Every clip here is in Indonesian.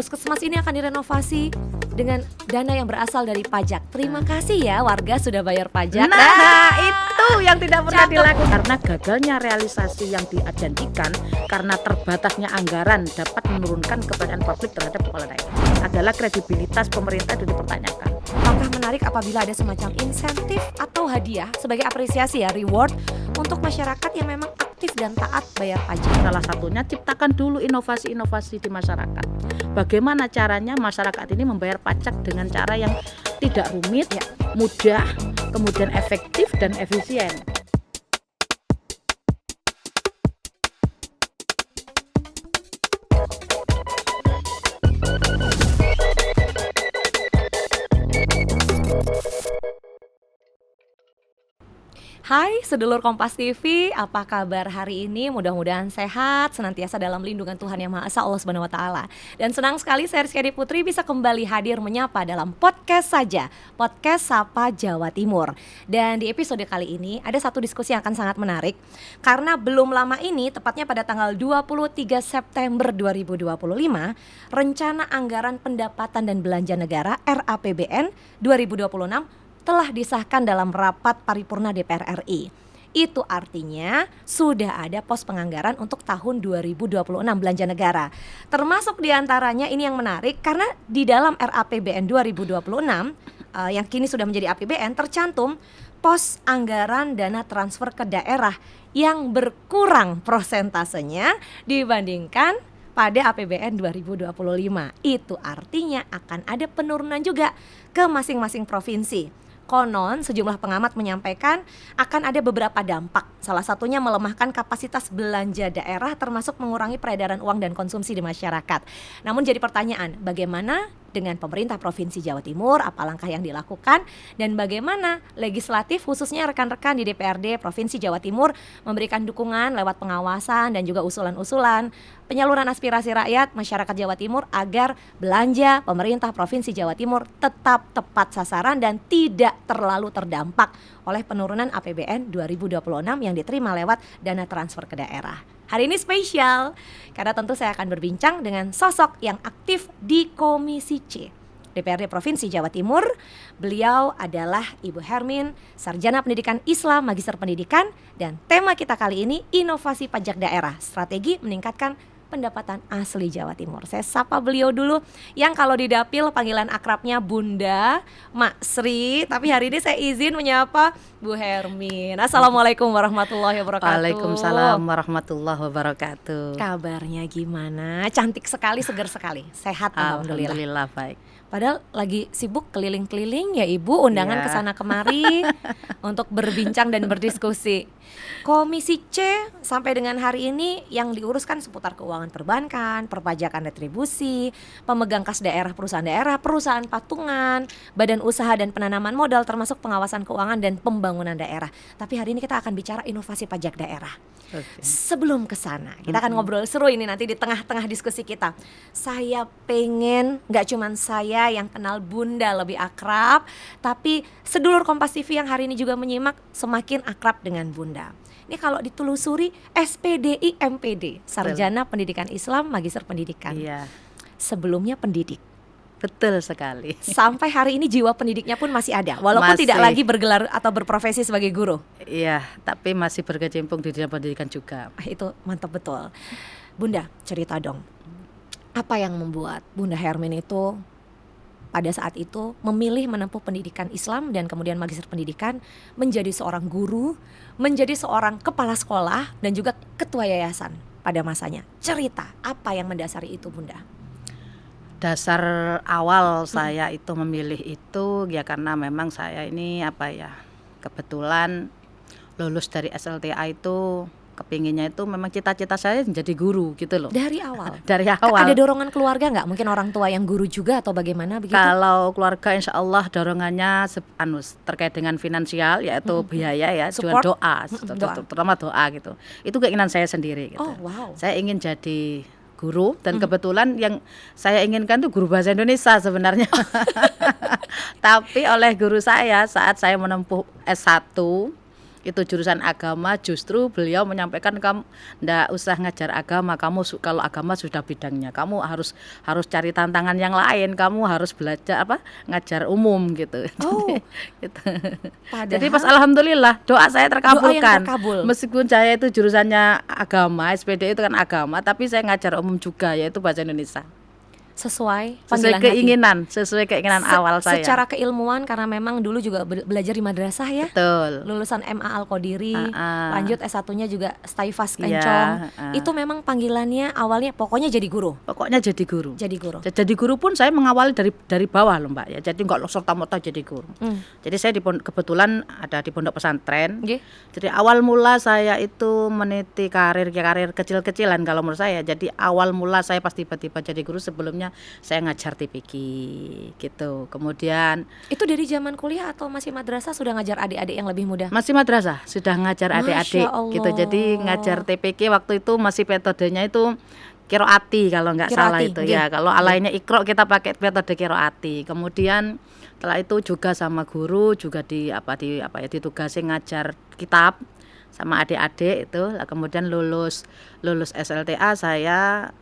Puskesmas ini akan direnovasi dengan dana yang berasal dari pajak. Terima kasih ya warga sudah bayar pajak. Nah, itu yang tidak pernah Cakep. dilakukan. Karena gagalnya realisasi yang dijanjikan karena terbatasnya anggaran dapat menurunkan kepercayaan publik terhadap kepala daerah. Adalah kredibilitas pemerintah itu dipertanyakan. Apakah menarik apabila ada semacam insentif atau hadiah sebagai apresiasi ya, reward untuk masyarakat yang memang aktif dan taat bayar pajak? Salah satunya ciptakan dulu inovasi-inovasi di masyarakat. Bagaimana caranya masyarakat ini membayar pajak dengan cara yang tidak rumit, mudah, kemudian efektif dan efisien. Hai sedulur Kompas TV, apa kabar hari ini? Mudah-mudahan sehat, senantiasa dalam lindungan Tuhan Yang Maha Esa Allah Subhanahu wa Ta'ala. Dan senang sekali saya Rizky Adi Putri bisa kembali hadir menyapa dalam podcast saja, podcast Sapa Jawa Timur. Dan di episode kali ini ada satu diskusi yang akan sangat menarik, karena belum lama ini, tepatnya pada tanggal 23 September 2025, Rencana Anggaran Pendapatan dan Belanja Negara RAPBN 2026 telah disahkan dalam rapat paripurna DPR RI. Itu artinya sudah ada pos penganggaran untuk tahun 2026 belanja negara. Termasuk diantaranya ini yang menarik karena di dalam RAPBN 2026 yang kini sudah menjadi APBN tercantum pos anggaran dana transfer ke daerah yang berkurang prosentasenya dibandingkan pada APBN 2025. Itu artinya akan ada penurunan juga ke masing-masing provinsi. Konon sejumlah pengamat menyampaikan akan ada beberapa dampak. Salah satunya melemahkan kapasitas belanja daerah termasuk mengurangi peredaran uang dan konsumsi di masyarakat. Namun jadi pertanyaan, bagaimana dengan pemerintah Provinsi Jawa Timur, apa langkah yang dilakukan, dan bagaimana legislatif khususnya rekan-rekan di DPRD Provinsi Jawa Timur memberikan dukungan lewat pengawasan dan juga usulan-usulan penyaluran aspirasi rakyat masyarakat Jawa Timur agar belanja pemerintah Provinsi Jawa Timur tetap tepat sasaran dan tidak terlalu terdampak oleh penurunan APBN 2026 yang diterima lewat dana transfer ke daerah. Hari ini spesial karena tentu saya akan berbincang dengan sosok yang aktif di Komisi C DPRD Provinsi Jawa Timur. Beliau adalah Ibu Hermin, Sarjana Pendidikan Islam, Magister Pendidikan, dan tema kita kali ini inovasi pajak daerah, strategi meningkatkan pendapatan asli Jawa Timur. Saya sapa beliau dulu yang kalau di dapil panggilan akrabnya Bunda, Mak Sri, tapi hari ini saya izin menyapa Bu Hermin. Assalamualaikum warahmatullahi wabarakatuh. Waalaikumsalam warahmatullahi wabarakatuh. Kabarnya gimana? Cantik sekali, segar sekali. Sehat alhamdulillah. Alhamdulillah baik. Padahal lagi sibuk keliling-keliling ya Ibu, undangan kesana kemari untuk berbincang dan berdiskusi. Komisi C sampai dengan hari ini yang diuruskan seputar keuangan perbankan, perpajakan retribusi, pemegang kas daerah, perusahaan patungan, badan usaha dan penanaman modal termasuk pengawasan keuangan dan pembangunan daerah. Tapi hari ini kita akan bicara inovasi pajak daerah. Okay. Sebelum kesana, kita akan ngobrol seru ini nanti di tengah-tengah diskusi kita. Saya pengen, gak cuman saya yang kenal Bunda lebih akrab, tapi sedulur Kompas TV yang hari ini juga menyimak semakin akrab dengan Bunda. Ini kalau ditelusuri SPDI MPD, Sarjana Pendidikan Islam, Magister Pendidikan. Iya. Sebelumnya pendidik. Betul sekali. Sampai hari ini jiwa pendidiknya pun masih ada, walaupun Masih. tidak lagi bergelar atau berprofesi sebagai guru. Iya, tapi masih berkecimpung di dunia pendidikan juga. Itu mantap betul. Bunda, cerita dong. Apa yang membuat Bunda Hermin itu pada saat itu memilih menempuh pendidikan Islam dan kemudian magister pendidikan, menjadi seorang guru, menjadi seorang kepala sekolah dan juga ketua yayasan pada masanya. Cerita apa yang mendasari itu Bunda? Dasar awal saya itu memilih itu ya karena memang saya ini kebetulan lulus dari SLTA itu kepinginnya itu memang cita-cita saya menjadi guru gitu loh. Dari awal? Dari awal. Ada dorongan keluarga nggak? Mungkin orang tua yang guru juga atau bagaimana begitu? Kalau keluarga insya Allah dorongannya terkait dengan finansial yaitu biaya ya, Support. juga doa, terutama doa gitu. Itu keinginan saya sendiri gitu. Oh wow. Saya ingin jadi guru dan kebetulan yang saya inginkan tuh guru bahasa Indonesia sebenarnya. Tapi oleh guru saya saat saya menempuh S1 itu jurusan agama, justru beliau menyampaikan kamu ndak usah ngajar agama, kamu kalau agama sudah bidangnya, kamu harus harus cari tantangan yang lain, kamu harus belajar ngajar umum gitu. Oh, Gitu. Jadi pas padahal alhamdulillah doa saya doa yang terkabulkan. terkabul. Meskipun saya itu jurusannya agama, SPD itu kan agama, tapi saya ngajar umum juga, yaitu bahasa Indonesia. Sesuai Sesuai panggilan hati. sesuai keinginan awal saya. Secara keilmuan karena memang dulu juga belajar di madrasah ya. Betul. Lulusan MA Al-Qadiri, Ah, lanjut S1-nya juga Staifas iya, Kencong. ah. Itu memang panggilannya awalnya pokoknya jadi guru. Pokoknya jadi guru. Jadi guru. Jadi guru pun saya mengawali dari bawah loh Mbak ya. Jadi nggak serta-merta jadi guru. Jadi saya kebetulan ada di pondok pesantren. Nggih. Jadi awal mula saya itu meniti karir kecil-kecilan kalau menurut saya. Jadi awal mula saya pas tiba-tiba jadi guru, sebelumnya saya ngajar TPQ gitu. Kemudian Itu dari zaman kuliah atau masih madrasah sudah ngajar adik-adik yang lebih muda? masih madrasah, sudah ngajar Masya adik-adik gitu. Allah. Jadi ngajar TPQ waktu itu masih metodenya itu kiroati kalau nggak salah Qiraati, itu nggih. ya. Kalau lainnya ikro kita pakai metode kiroati. Kemudian setelah itu juga sama guru juga ditugasi ngajar kitab sama adik-adik itu. Lah, kemudian lulus SLTA saya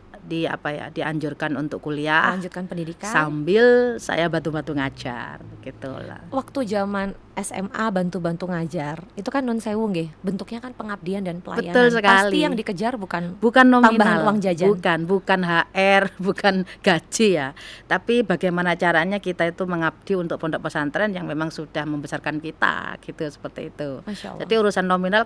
dianjurkan untuk kuliah Lanjutkan pendidikan. sambil saya bantu-bantu ngajar gitulah. Waktu zaman SMA bantu-bantu ngajar, itu kan nun sewu nggih, bentuknya kan pengabdian dan pelayanan. Betul sekali. Pasti yang dikejar bukan Bukan nominal, tambahan uang jajan. bukan HR, bukan gaji ya. Tapi bagaimana caranya kita itu mengabdi untuk pondok pesantren yang memang sudah membesarkan kita, gitu seperti itu. Masya Allah. Jadi urusan nominal,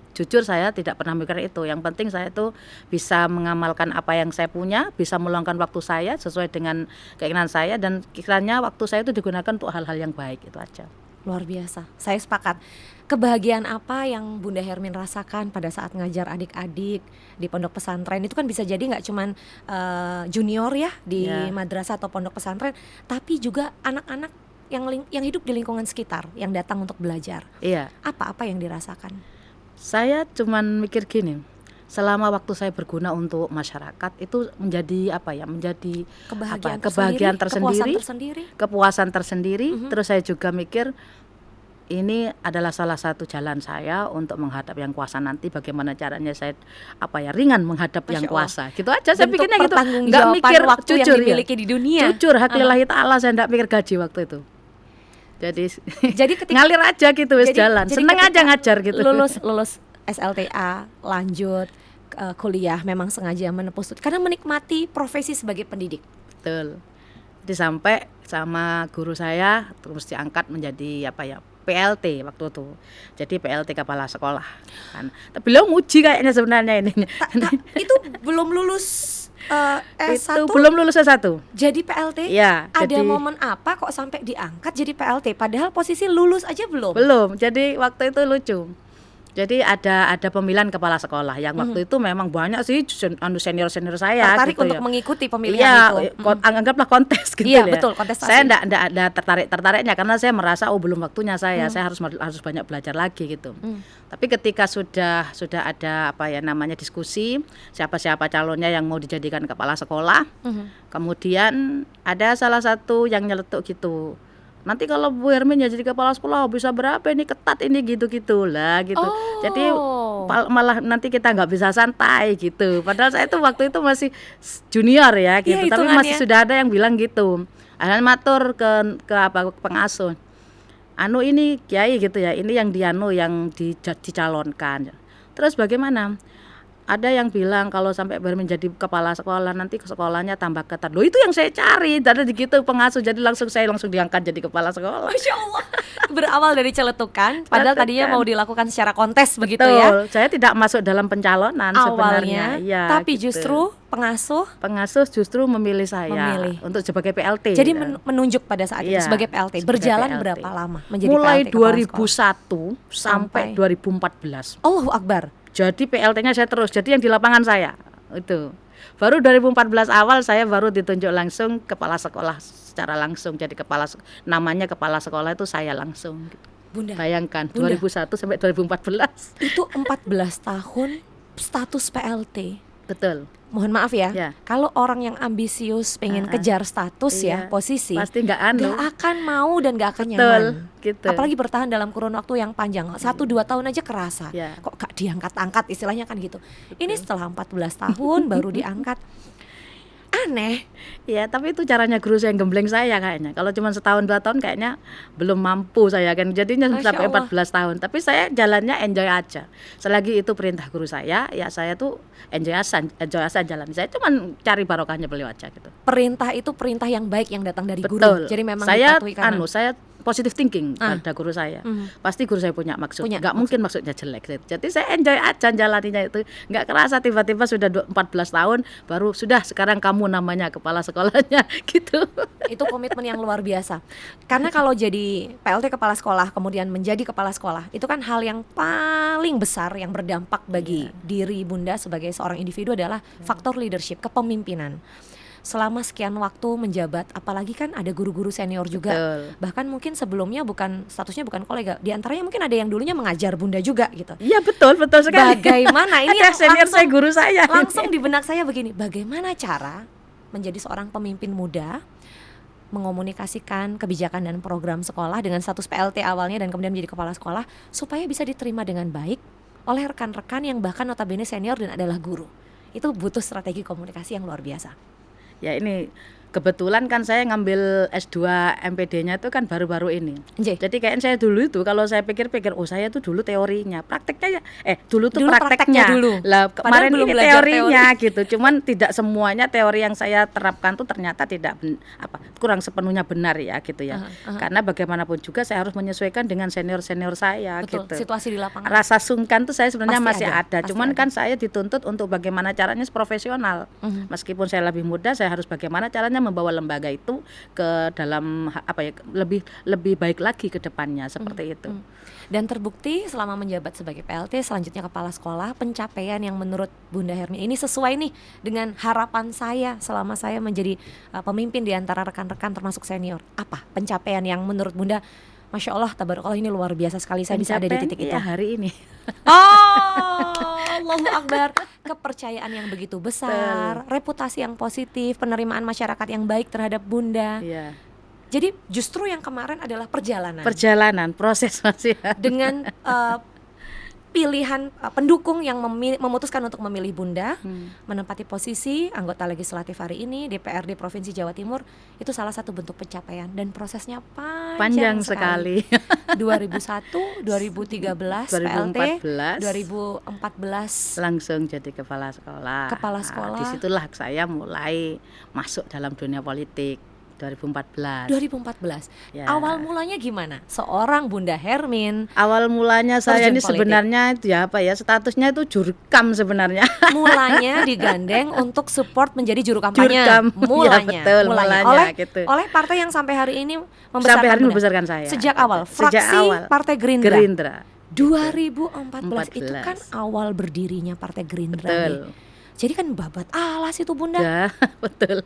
jujur saya tidak pernah mikir itu. Yang penting saya itu bisa mengamalkan apa yang saya punya, bisa meluangkan waktu saya sesuai dengan keinginan saya, dan kiranya waktu saya itu digunakan untuk hal-hal yang baik, itu aja. Luar biasa, saya sepakat. Kebahagiaan apa yang Bunda Hermin rasakan pada saat ngajar adik-adik di pondok pesantren? Itu kan bisa jadi nggak cuman junior ya di Ya. madrasah atau pondok pesantren, tapi juga anak-anak yang hidup di lingkungan sekitar yang datang untuk belajar. Iya. Apa-apa yang dirasakan? Saya cuman mikir gini, selama waktu saya berguna untuk masyarakat itu menjadi menjadi kebahagiaan tersendiri, kepuasan tersendiri. Terus saya juga mikir ini adalah salah satu jalan saya untuk menghadap yang kuasa nanti. Bagaimana caranya saya ringan menghadap Masya yang Allah. kuasa. Gitu aja saya Bentuk pikirnya gitu. Nggak pertanggungjawaban mikir waktu yang jujur ya. dimiliki di dunia. Jujur hakillahi ta'ala, saya enggak mikir gaji waktu itu. Jadi Jadi ketika ngalir aja gitu wis jalan. jadi Seneng aja ketika ngajar gitu. Lulus SLTA, lanjut kuliah, memang sengaja menempuh studi karena menikmati profesi sebagai pendidik. Betul. Jadi sampai sama guru saya terus diangkat menjadi PLT waktu itu. Jadi PLT kepala sekolah kan. Beliau nguji kayaknya sebenarnya ini. Itu belum lulus S1. Itu belum lulus S1. Jadi PLT. Ya, Ada jadi momen apa kok sampai diangkat jadi PLT padahal posisi lulus aja belum? belum. Jadi waktu itu lucu. Jadi ada pemilihan kepala sekolah yang waktu itu memang banyak sih senior saya Tertarik gitu untuk ya. mengikuti pemilihan itu. Anggaplah kontes gitu Iya, ya. betul, kontestasi. Saya enggak ada tertariknya karena saya merasa belum waktunya saya harus banyak belajar lagi gitu. Tapi ketika sudah ada diskusi siapa calonnya yang mau dijadikan kepala sekolah. Kemudian ada salah satu yang nyeletuk gitu. Nanti kalau Bu Hermin ya jadi kepala sekolah bisa berapa ini, ketat ini gitu-gitu lah gitu. Oh. Jadi malah nanti kita nggak bisa santai gitu. Padahal saya itu waktu itu masih junior ya gitu. Iya, Tapi hitungannya. masih sudah ada yang bilang gitu. Akhirnya matur ke pengasuh. Ini kiai gitu ya. Ini yang dicalonkan. Terus bagaimana? Ada yang bilang kalau sampai menjadi kepala sekolah nanti ke sekolahnya tambah ketat. Loh itu yang saya cari. Dari gitu pengasuh, jadi saya langsung diangkat jadi kepala sekolah. Masya Allah. Berawal dari celetukan, padahal tadinya mau dilakukan secara kontes begitu Betul. ya. Saya tidak masuk dalam pencalonan Awalnya, sebenarnya. Ya, tapi gitu. justru pengasuh justru memilih saya untuk sebagai PLT. jadi menunjuk pada saat itu Iya, sebagai PLT. sebagai Berjalan PLT. berapa lama menjadi Mulai PLT kepala sekolah? 2001 sampai 2014. Allahu Akbar. Jadi PLT-nya saya terus. Jadi yang di lapangan saya itu. Baru 2014 awal saya baru ditunjuk langsung kepala sekolah secara langsung. Jadi namanya kepala sekolah itu saya langsung. Bunda, Bayangkan Bunda. 2001 sampai 2014. itu 14 tahun status PLT. Betul. mohon maaf ya, Ya. kalau orang yang ambisius pengen kejar status ya, Iya. posisi, Pasti nggak anu. nggak akan mau dan nggak akan Betul, nyaman. gitu. Apalagi bertahan dalam kurun waktu yang panjang, 1-2 tahun aja kerasa. Ya. Kok gak diangkat-angkat, istilahnya kan gitu. Ini setelah 14 tahun baru diangkat. Aneh. Ya, tapi itu caranya guru saya yang gembleng saya kayaknya. Kalau cuma setahun 2 tahun kayaknya belum mampu saya kan. Jadinya Masya sampai Allah. 14 tahun. Tapi saya jalannya enjoy aja. Selagi itu perintah guru saya, ya saya tuh enjoy aja jalan. Saya cuma cari barokahnya beliau aja gitu. Perintah itu perintah yang baik yang datang dari guru. Betul. Jadi memang saya dipatuhi karena saya positive thinking pada guru saya. Pasti guru saya punya maksud. Punya Nggak mungkin maksudnya jelek. Jadi saya enjoy aja jalaninya itu. Nggak kerasa tiba-tiba sudah 14 tahun baru sudah sekarang kamu namanya kepala sekolahnya gitu. itu komitmen yang luar biasa. Karena kalau jadi PLT kepala sekolah kemudian menjadi kepala sekolah, itu kan hal yang paling besar yang berdampak bagi diri Bunda sebagai seorang individu adalah faktor leadership, kepemimpinan. Selama sekian waktu menjabat, apalagi kan ada guru-guru senior juga. Betul. Bahkan mungkin sebelumnya statusnya bukan kolega. Di antaranya mungkin ada yang dulunya mengajar Bunda juga gitu. Iya betul sekali. Bagaimana ini Ada senior langsung- saya guru saya. Langsung di benak saya begini, bagaimana cara menjadi seorang pemimpin muda mengomunikasikan kebijakan dan program sekolah dengan status PLT awalnya dan kemudian menjadi kepala sekolah supaya bisa diterima dengan baik oleh rekan-rekan yang bahkan notabene senior dan adalah guru. Itu butuh strategi komunikasi yang luar biasa. Ya ini kebetulan kan saya ngambil S2 MPD-nya itu kan baru-baru ini. Nggih. Jadi kayaknya saya dulu itu kalau saya pikir-pikir saya tuh dulu teorinya, prakteknya dulu tuh Dulu prakteknya prakteknya. dulu. Lah Padahal kemarin belum ini belajar teorinya gitu. Cuman tidak semuanya teori yang saya terapkan tuh ternyata tidak kurang sepenuhnya benar ya gitu ya. Karena bagaimanapun juga saya harus menyesuaikan dengan senior-senior saya Betul, gitu. situasi di lapangan. Rasa sungkan tuh saya sebenarnya Pasti masih ada, ada. pasti Cuman ada. kan saya dituntut untuk bagaimana caranya profesional. Meskipun saya lebih muda, saya harus bagaimana caranya membawa lembaga itu ke dalam lebih baik lagi ke depannya seperti itu. Dan terbukti selama menjabat sebagai PLT, selanjutnya kepala sekolah, pencapaian yang menurut Bunda Hermin ini sesuai nih dengan harapan saya selama saya menjadi pemimpin di antara rekan-rekan termasuk senior. Apa pencapaian yang menurut Bunda, Masya Allah, tabarakallah, ini luar biasa sekali saya bisa ada di titik itu. Ya hari ini. Oh, Allahu Akbar. Kepercayaan yang begitu besar, reputasi yang positif, penerimaan masyarakat yang baik terhadap Bunda. Iya. Jadi justru yang kemarin adalah perjalanan. Perjalanan, proses masih. Dengan pilihan pendukung yang memutuskan untuk memilih Bunda menempati posisi anggota legislatif hari ini DPRD Provinsi Jawa Timur, itu salah satu bentuk pencapaian dan prosesnya panjang sekali. 2001, 2013 PLT, 2014 langsung jadi kepala sekolah. Kepala sekolah. Disitulah saya mulai masuk dalam dunia politik. 2014. Ya. Awal mulanya gimana? Seorang Bunda Hermin. Awal mulanya saya terjun ini politik. sebenarnya itu statusnya itu jurkam sebenarnya. Mulanya digandeng untuk support menjadi juru kampanye. Jurkam. Mulanya, Ya, betul, mulanya gitu. oleh partai yang sampai hari ini membesarkan Sampai hari ini Bunda. membesarkan saya. Sejak awal, Sejak fraksi awal. Partai Gerindra. 2014 itu 14. kan awal berdirinya Partai Gerindra. Betul. Jadi kan babat alas itu Bunda. Ya, betul.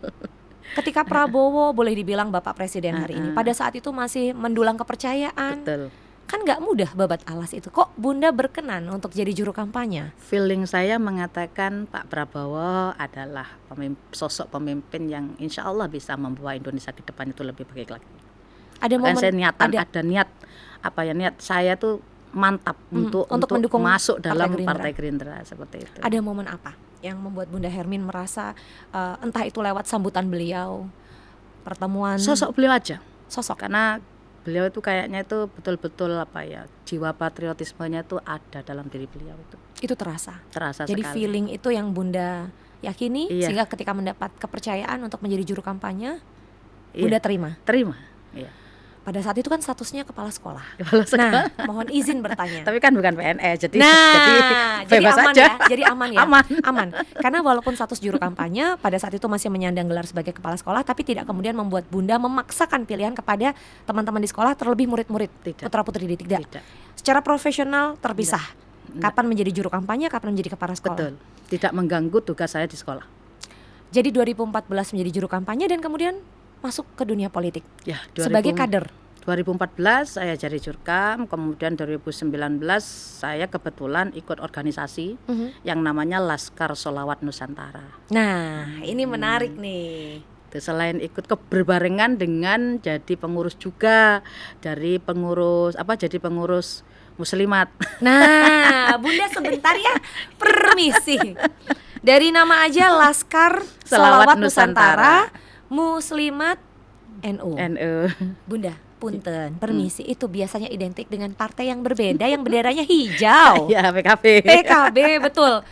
Ketika Prabowo boleh dibilang Bapak Presiden hari ini, pada saat itu masih mendulang kepercayaan. Betul. Kan nggak mudah babat alas itu. Kok Bunda berkenan untuk jadi juru kampanye? Feeling saya mengatakan Pak Prabowo adalah sosok pemimpin yang insya Allah bisa membawa Indonesia ke depan itu lebih baik lagi. Ada momen saya ada niat saya tuh mantap untuk mendukung masuk dalam Gerindra. Partai Gerindra seperti itu. Ada momen apa yang membuat Bunda Hermin merasa entah itu lewat sambutan beliau, pertemuan, Sosok beliau aja. sosok. Karena beliau itu kayaknya itu betul-betul jiwa patriotismenya itu ada dalam diri beliau itu. Itu terasa. Jadi Sekali. feeling itu yang Bunda yakini, Iya. sehingga ketika mendapat kepercayaan untuk menjadi juru kampanye, Iya. Bunda terima. Iya. Pada saat itu kan statusnya kepala sekolah. Kepala sekolah. Nah, mohon izin bertanya. Tapi kan bukan PNS, jadi jadi bebas aman aja. ya, jadi aman ya, Aman. Karena walaupun status juru kampanye pada saat itu masih menyandang gelar sebagai kepala sekolah, tapi tidak kemudian membuat Bunda memaksakan pilihan kepada teman-teman di sekolah, terlebih murid-murid, Tidak. putra-putri didik. Tidak. Secara profesional terpisah. Kapan menjadi juru kampanye, kapan menjadi kepala sekolah. Betul. Tidak mengganggu tugas saya di sekolah. Jadi 2014 menjadi juru kampanye dan kemudian masuk ke dunia politik Ya, sebagai kader. 2014 saya jadi Jurkam, kemudian 2019 saya kebetulan ikut organisasi yang namanya Laskar Sholawat Nusantara. Nah, ini menarik nih. Itu selain ikut berbarengan dengan jadi pengurus juga jadi pengurus muslimat. Nah, Bunda sebentar ya, permisi. Dari nama aja Laskar Sholawat Nusantara Muslimat NU. Bunda, punten, permisi, itu biasanya identik dengan partai yang berbeda yang benderanya hijau. Ya, PKB. PKB, betul.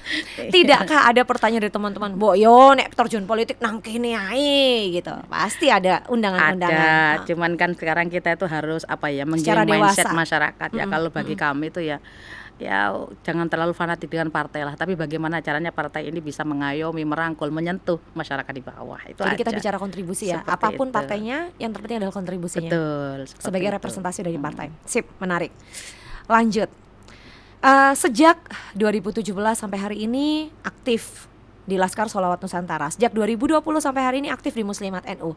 Tidakkah ada pertanyaan dari teman-teman, "Mbok yo nek terjun politik nang kene ae," gitu. Pasti ada undangan-undangan. Ada, cuman kan sekarang kita itu harus Secara menggiring mindset dewasa. masyarakat ya. Kalau bagi kami itu ya jangan terlalu fanatik dengan partai lah, tapi bagaimana caranya partai ini bisa mengayomi, merangkul, menyentuh masyarakat di bawah. Itu Jadi aja. kita bicara kontribusi ya. Seperti Apapun itu. partainya, yang terpenting adalah kontribusinya. Betul. seperti Sebagai itu. representasi dari partai. Sip, menarik. Lanjut. Sejak 2017 sampai hari ini aktif di Laskar Sholawat Nusantara. Sejak 2020 sampai hari ini aktif di Muslimat NU.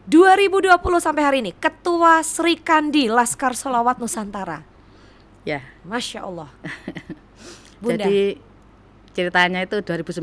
2020 sampai hari ini Ketua Sri Kandi Laskar Sholawat Nusantara. Ya. Masya Allah. Bunda. Jadi ceritanya itu 2019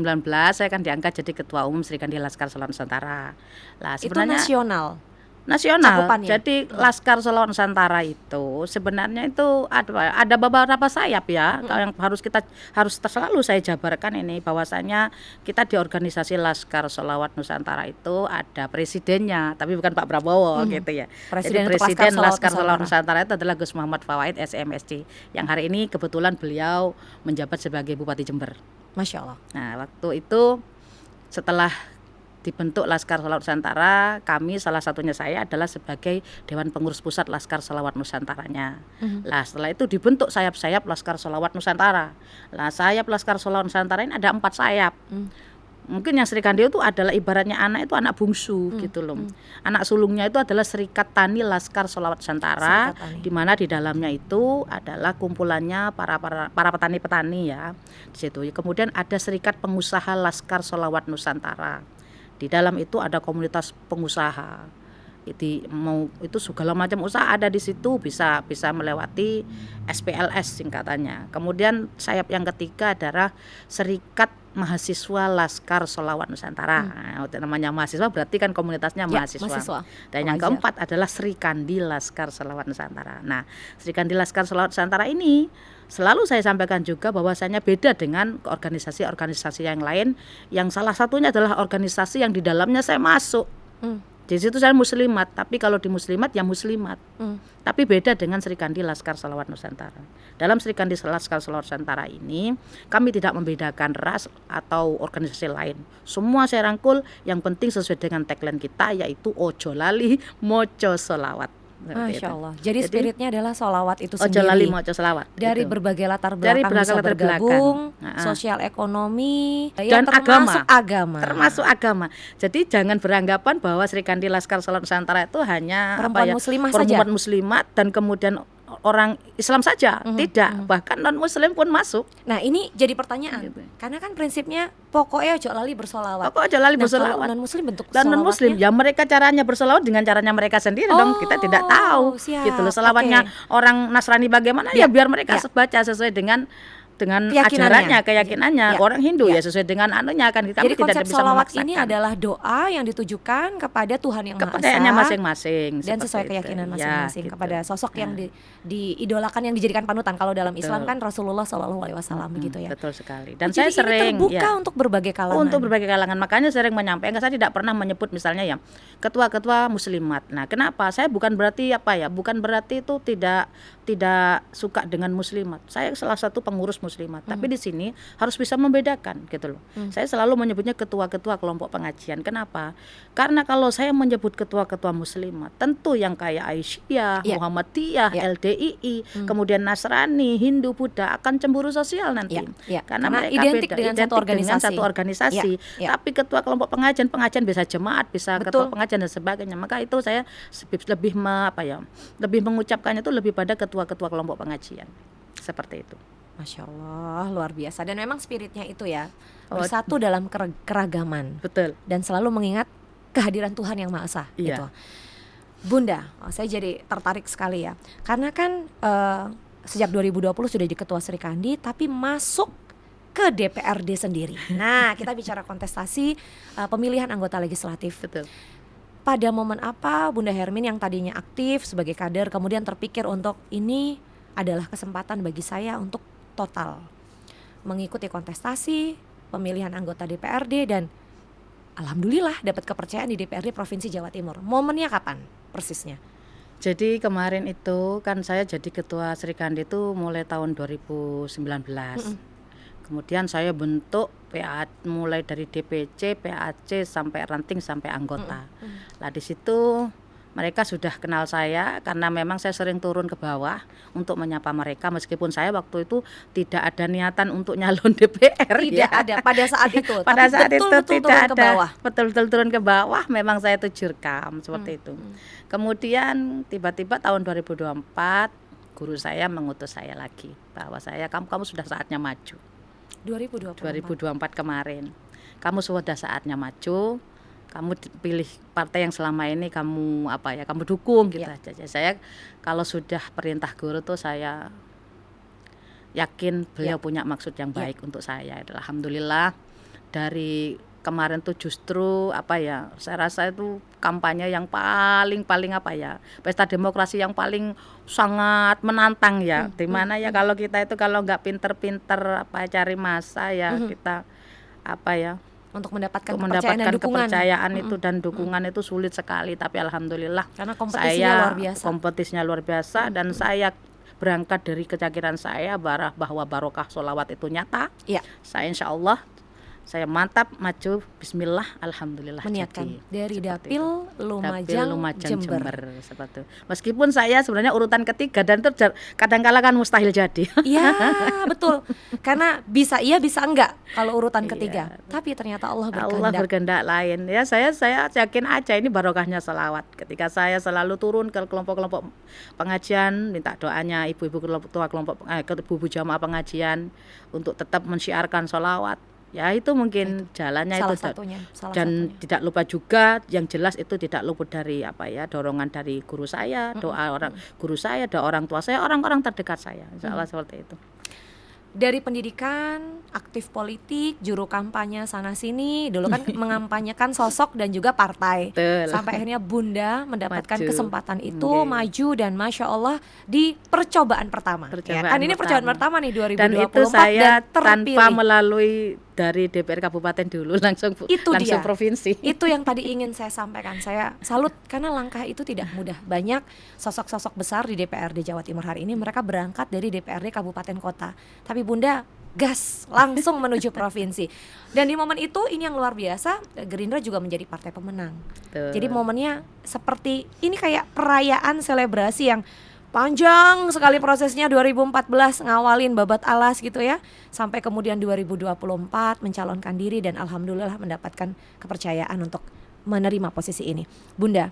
saya kan diangkat jadi Ketua Umum Sri Kandi Laskar Sholawat Nusantara. Lah Itu sebenarnya nasional. nasional. Cakupannya. Jadi Laskar Sholawat Nusantara itu sebenarnya itu ada beberapa sayap ya, yang harus selalu saya jabarkan ini, bahwasanya kita di organisasi Laskar Sholawat Nusantara itu ada presidennya, tapi bukan Pak Prabowo gitu ya. Presiden Jadi untuk Presiden Laskar Laskar Sholawat Sholawat Nusantara itu adalah Gus Muhammad Fawait SMSC, yang hari ini kebetulan beliau menjabat sebagai Bupati Jember. Masya Allah. Nah, waktu itu setelah dibentuk Laskar Sholawat Nusantara, kami salah satunya saya adalah sebagai Dewan Pengurus Pusat Laskar Sholawat Nusantaranya. Lah setelah itu dibentuk sayap-sayap Laskar Sholawat Nusantara. Lah sayap Laskar Sholawat Nusantara ini ada 4 sayap. Mungkin yang Sri Kandi itu adalah ibaratnya anak itu anak bungsu gitu loh. Anak sulungnya itu adalah Serikat Tani Laskar Sholawat Nusantara, Serikat Tani. di mana di dalamnya itu adalah kumpulannya para petani-petani ya. Di situ. Kemudian ada Serikat Pengusaha Laskar Sholawat Nusantara. Di dalam itu ada komunitas pengusaha. Itu segala macam usaha ada di situ, bisa melewati SPLS singkatannya. Kemudian sayap yang ketiga adalah Serikat Mahasiswa Laskar Sholawat Nusantara. Nah, namanya mahasiswa berarti kan komunitasnya mahasiswa. Dan yang keempat adalah Sri Kandi Laskar Sholawat Nusantara. Nah, Sri Kandi Laskar Sholawat Nusantara ini selalu saya sampaikan juga bahwasanya beda dengan organisasi-organisasi yang lain, yang salah satunya adalah organisasi yang di dalamnya saya masuk. Di situ saya muslimat, tapi kalau di muslimat ya muslimat. Tapi beda dengan Sri Kandi Laskar Sholawat Nusantara. Dalam Sri Kandi Laskar Sholawat Nusantara ini, kami tidak membedakan ras atau organisasi lain. Semua saya rangkul, yang penting sesuai dengan tagline kita, yaitu Ojo Lali Moco Sholawat. Masya Allah. Jadi spiritnya adalah sholawat itu Ojo sendiri. Lali Moco Sholawat. Dari gitu. berbagai latar Dari belakang berbagai bisa latar bergabung, belakang. sosial ekonomi, Dan termasuk agama. Termasuk agama. Jadi jangan beranggapan bahwa Sri Kandi Laskar Sholawat Nusantara itu hanya Perempuan muslimah saja. perempuan muslimat dan kemudian orang Islam saja. Tidak, bahkan non muslim pun masuk. Nah, ini jadi pertanyaan. Gitu. Karena kan prinsipnya pokoknya ojo lali bersolawat. Kok aja lali Nah, bersolawat. kalau non muslim bentuk Dan non muslim sholawatnya? ya mereka caranya bersolawat dengan caranya mereka sendiri dong. Kita tidak tahu siap. gitu loh. Selawatnya orang Nasrani bagaimana ya biar mereka baca sesuai dengan Keyakinannya. keyakinannya. Ya. Orang Hindu Ya. ya sesuai dengan anunya kan. Kami Jadi konsep tidak bisa sholawat memaksakan. ini adalah doa yang ditujukan kepada Tuhan yang Maha kepercayaannya Esa masing-masing dan seperti sesuai itu. keyakinan Ya, masing-masing gitu. kepada sosok yang diidolakan, yang dijadikan panutan. Kalau dalam Islam Betul. kan Rasulullah SAW begitu ya. Betul sekali. Dan Jadi saya ini sering terbuka untuk berbagai kalangan. untuk berbagai kalangan. Makanya sering menyampaikan, saya tidak pernah menyebut misalnya ya ketua-ketua muslimat. Nah, kenapa? Saya bukan berarti bukan berarti itu tidak suka dengan muslimat. Saya salah satu pengurus muslimat. Tapi di sini harus bisa membedakan gitu loh. Saya selalu menyebutnya ketua-ketua kelompok pengajian. Kenapa? Karena kalau saya menyebut ketua-ketua muslimat, tentu yang kayak Aisyah, Muhammadiyah, LDII, kemudian Nasrani, Hindu, Buddha akan cemburu sosial nanti. Karena mereka identik beda, dengan satu organisasi. Tapi ketua kelompok pengajian bisa jemaat, bisa ketua pengajian dan sebagainya. Maka itu saya lebih lebih mengucapkannya itu lebih pada ketua-ketua kelompok pengajian. Seperti itu. Masya Allah, luar biasa. Dan memang spiritnya itu ya, bersatu dalam keragaman. Betul. Dan selalu mengingat kehadiran Tuhan yang Maha Esa gitu. Bunda, saya jadi tertarik sekali ya. Karena kan sejak 2020 sudah di Ketua Sri Kandi, tapi masuk ke DPRD sendiri. Nah, kita bicara kontestasi pemilihan anggota legislatif. Betul. Pada momen apa Bunda Hermin yang tadinya aktif sebagai kader kemudian terpikir untuk ini adalah kesempatan bagi saya untuk total mengikuti kontestasi pemilihan anggota DPRD dan alhamdulillah dapat kepercayaan di DPRD Provinsi Jawa Timur. Momennya kapan persisnya? Jadi kemarin itu kan saya jadi ketua Sri Kandi itu mulai tahun 2019. Kemudian saya bentuk PA mulai dari DPC, PAC sampai ranting sampai anggota. Lah di situ mereka sudah kenal saya karena memang saya sering turun ke bawah untuk menyapa mereka meskipun saya waktu itu tidak ada niatan untuk nyalon DPR. Tidak ada pada saat itu. Pada saat itu betul tidak turun ke ada. bawah. Betul-betul turun ke bawah memang saya itu jurkam seperti itu. Kemudian tiba-tiba tahun 2024 guru saya mengutus saya lagi bahwa kamu sudah saatnya maju. 2024 kemarin. Kamu sudah saatnya maju. Kamu pilih partai yang selama ini kamu dukung gitu aja. Saya kalau sudah perintah guru tuh saya yakin beliau punya maksud yang baik untuk saya. Alhamdulillah dari kemarin tuh justru saya rasa itu kampanye yang paling pesta demokrasi yang paling sangat menantang ya. Dimana ya kalau kita itu kalau nggak pinter-pinter cari masa ya kita untuk mendapatkan kepercayaan itu dan dukungan itu sulit sekali, tapi alhamdulillah karena kompetisinya luar biasa dan saya berangkat dari keyakinan saya bahwa barokah sholawat itu nyata. Saya insya Allah saya mantap maju, bismillah, alhamdulillah. Meniatkan dari Dapil Lumajang Jember. Seperti itu. Meskipun saya sebenarnya urutan ketiga dan itu kadang-kala kan mustahil jadi. Iya betul, karena bisa iya bisa enggak kalau urutan ketiga. Tapi ternyata Allah berkehendak lain. Ya saya yakin aja ini barokahnya sholawat. Ketika saya selalu turun ke kelompok-kelompok pengajian, minta doanya ibu-ibu ketua kelompok ibu-ibu jamaah pengajian untuk tetap mensyiarkan sholawat. Ya itu mungkin jalannya salah itu satunya. Tidak lupa juga yang jelas itu tidak luput dari dorongan dari guru saya, doa guru saya, doa orang tua saya, orang-orang terdekat saya. Insyaallah seperti itu. Dari pendidikan, aktif politik, juru kampanye sana sini, dulu kan mengampanyekan sosok dan juga partai. Betul. Sampai akhirnya Bunda mendapatkan kesempatan itu maju dan Masya Allah di percobaan pertama. Ini percobaan pertama nih 2024 dan itu saya dan terpilih. Tanpa melalui dari DPR kabupaten dulu langsung provinsi. Itu yang tadi ingin saya sampaikan. Saya salut karena langkah itu tidak mudah. Banyak sosok-sosok besar di DPRD Jawa Timur hari ini mereka berangkat dari DPRD kabupaten kota. Tapi Bunda gas langsung menuju provinsi. Dan di momen itu ini yang luar biasa, Gerindra juga menjadi partai pemenang. Betul. Jadi momennya seperti ini kayak perayaan selebrasi yang panjang sekali prosesnya. 2014 ngawalin babat alas gitu ya, sampai kemudian 2024 mencalonkan diri dan alhamdulillah mendapatkan kepercayaan untuk menerima posisi ini. Bunda,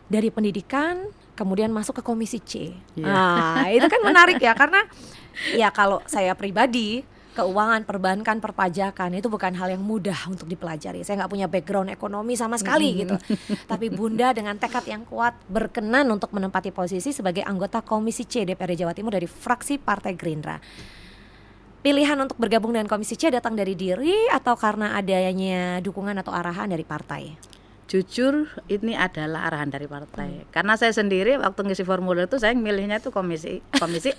dari pendidikan kemudian masuk ke Komisi C. Nah itu kan menarik ya, karena ya kalau saya pribadi keuangan, perbankan, perpajakan itu bukan hal yang mudah untuk dipelajari. Saya nggak punya background ekonomi sama sekali gitu. Tapi Bunda dengan tekad yang kuat berkenan untuk menempati posisi sebagai anggota Komisi C DPRD Jawa Timur dari fraksi Partai Gerindra. Pilihan untuk bergabung dengan Komisi C datang dari diri atau karena adanya dukungan atau arahan dari partai? Jujur ini adalah arahan dari partai. Karena saya sendiri waktu ngisi formulir itu saya milihnya itu komisi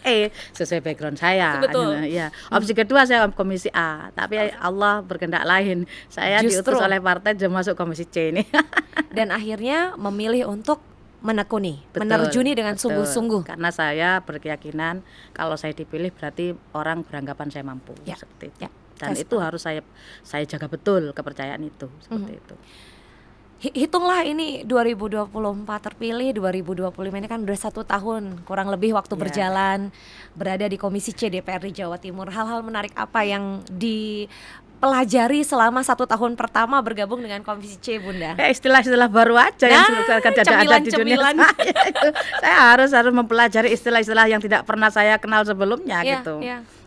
E sesuai background saya. Betul. Ya. Opsi kedua saya komisi A, tapi Allah berkehendak lain. Saya diutus oleh partai dan masuk komisi C ini. Dan akhirnya memilih untuk menerjuni dengan sungguh-sungguh. Karena saya berkeyakinan kalau saya dipilih berarti orang beranggapan saya mampu seperti itu. Dan itu harus saya jaga betul kepercayaan itu seperti itu. Hitunglah ini 2024 terpilih, 2025 ini kan udah 1 tahun kurang lebih waktu berjalan berada di Komisi C DPRD Jawa Timur. Hal-hal menarik apa yang dipelajari selama 1 tahun pertama bergabung dengan Komisi C, Bunda? Istilah-istilah baru aja yang ada di dunia saya itu. Saya harus mempelajari istilah-istilah yang tidak pernah saya kenal sebelumnya gitu.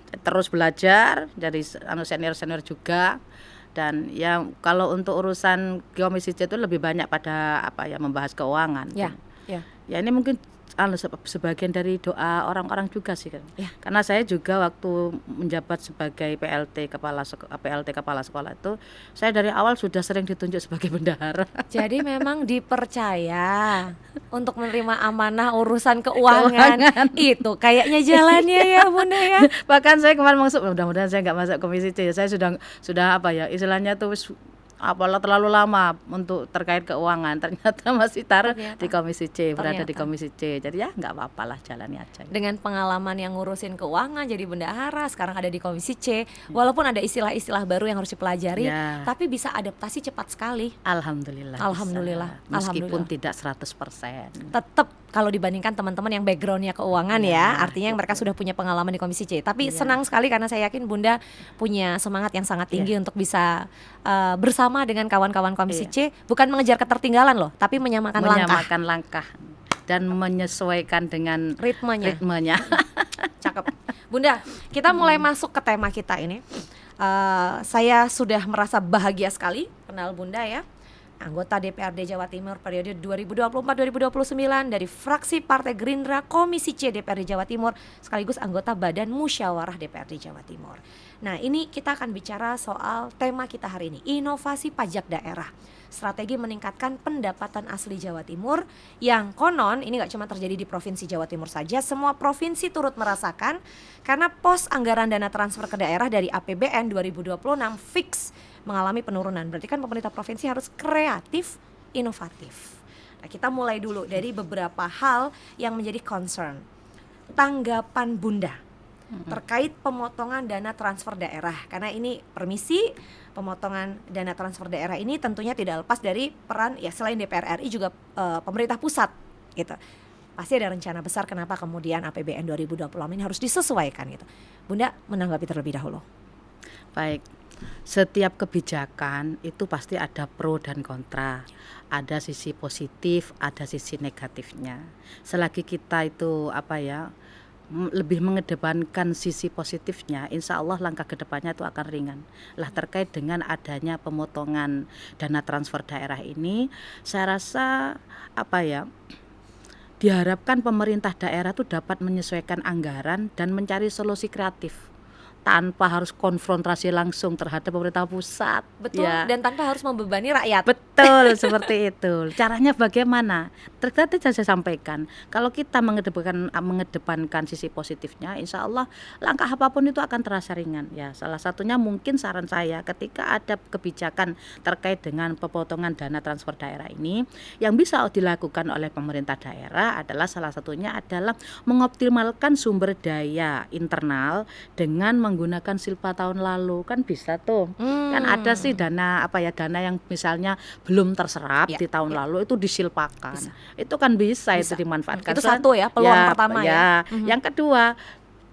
Terus belajar dari senior-senior juga. Dan ya kalau untuk urusan Komisi C itu lebih banyak pada membahas keuangan. Ya, ya. Ya ini mungkin sebagian dari doa orang-orang juga sih kan. Ya. Karena saya juga waktu menjabat sebagai PLT kepala sekolah itu, saya dari awal sudah sering ditunjuk sebagai bendahara. Jadi memang dipercaya untuk menerima amanah urusan keuangan. Itu kayaknya jalannya ya Bunda ya. Bahkan saya kemarin masuk, mudah-mudahan saya nggak masuk Komisi C. Saya sudah istilahnya tuh apalah terlalu lama untuk terkait keuangan, ternyata masih taruh di Komisi C, berada di Komisi C. Jadi ya nggak apa-apa lah, jalani aja. Dengan pengalaman yang ngurusin keuangan jadi bendahara, sekarang ada di Komisi C, walaupun ada istilah-istilah baru yang harus dipelajari, tapi bisa adaptasi cepat sekali. Alhamdulillah. Meskipun tidak 100%. Tetap kalau dibandingkan teman-teman yang backgroundnya keuangan artinya yang mereka sudah punya pengalaman di Komisi C. Tapi senang sekali karena saya yakin Bunda punya semangat yang sangat tinggi untuk bisa bersama dengan kawan-kawan Komisi C, bukan mengejar ketertinggalan loh, tapi menyamakan langkah dan menyesuaikan dengan ritmenya. Cakep. Bunda, kita mulai masuk ke tema kita ini. Saya sudah merasa bahagia sekali kenal Bunda ya. Anggota DPRD Jawa Timur periode 2024-2029 dari fraksi Partai Gerindra Komisi C DPRD Jawa Timur, sekaligus anggota Badan Musyawarah DPRD Jawa Timur. Nah, ini kita akan bicara soal tema kita hari ini, inovasi pajak daerah, strategi meningkatkan pendapatan asli Jawa Timur, yang konon ini gak cuma terjadi di Provinsi Jawa Timur saja, semua provinsi turut merasakan karena pos anggaran dana transfer ke daerah dari APBN 2026 fix mengalami penurunan. Berarti kan pemerintah provinsi harus kreatif, inovatif. Nah, kita mulai dulu dari beberapa hal yang menjadi concern. Tanggapan Bunda terkait pemotongan dana transfer daerah, karena ini permisi, pemotongan dana transfer daerah ini tentunya tidak lepas dari peran ya selain DPR RI juga pemerintah pusat gitu. Pasti ada rencana besar kenapa kemudian APBN 2026 ini harus disesuaikan gitu. Bunda menanggapi terlebih dahulu. Baik. Setiap kebijakan itu pasti ada pro dan kontra, ada sisi positif, ada sisi negatifnya. Selagi kita itu lebih mengedepankan sisi positifnya, insya Allah langkah kedepannya itu akan ringan. Lah terkait dengan adanya pemotongan dana transfer daerah ini, saya rasa diharapkan pemerintah daerah itu dapat menyesuaikan anggaran dan mencari solusi kreatif tanpa harus konfrontasi langsung terhadap pemerintah pusat. Betul, dan tanpa harus membebani rakyat. Betul, seperti itu. Caranya bagaimana? Tadi saya sampaikan, kalau kita mengedepankan sisi positifnya, insya Allah langkah apapun itu akan terasa ringan. Ya, salah satunya mungkin saran saya ketika ada kebijakan terkait dengan pemotongan dana transfer daerah ini, yang bisa dilakukan oleh pemerintah daerah adalah salah satunya adalah mengoptimalkan sumber daya internal dengan menggunakan silpa tahun lalu, kan bisa tuh. Kan ada sih dana yang misalnya belum terserap di tahun lalu itu disilpakan. Itu kan bisa. Itu dimanfaatkan. Itu satu ya peluang pertama ya. Yang kedua,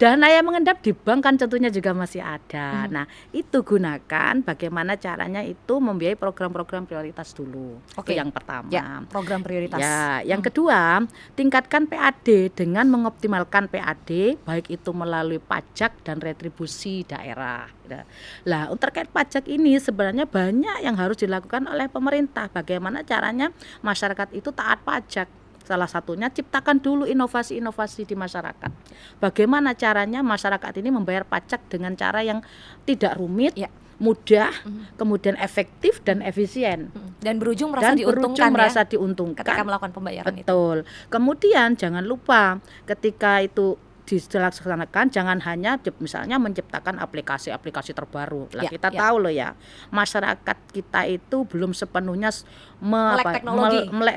dana yang mengendap di bank kan tentunya juga masih ada. Nah, itu gunakan bagaimana caranya itu membiayai program-program prioritas dulu. Itu yang pertama. Ya, program prioritas. Ya, yang kedua, tingkatkan PAD dengan mengoptimalkan PAD baik itu melalui pajak dan retribusi daerah. Lah, terkait pajak ini sebenarnya banyak yang harus dilakukan oleh pemerintah. Bagaimana caranya masyarakat itu taat pajak? Salah satunya ciptakan dulu inovasi-inovasi di masyarakat. Bagaimana caranya masyarakat ini membayar pajak dengan cara yang tidak rumit, mudah, kemudian efektif dan efisien. Dan berujung merasa diuntungkan ketika melakukan pembayaran. Betul. Kemudian jangan lupa ketika itu dilaksanakan jangan hanya misalnya menciptakan aplikasi-aplikasi terbaru. Lah kita tahu loh ya, masyarakat kita itu belum sepenuhnya melek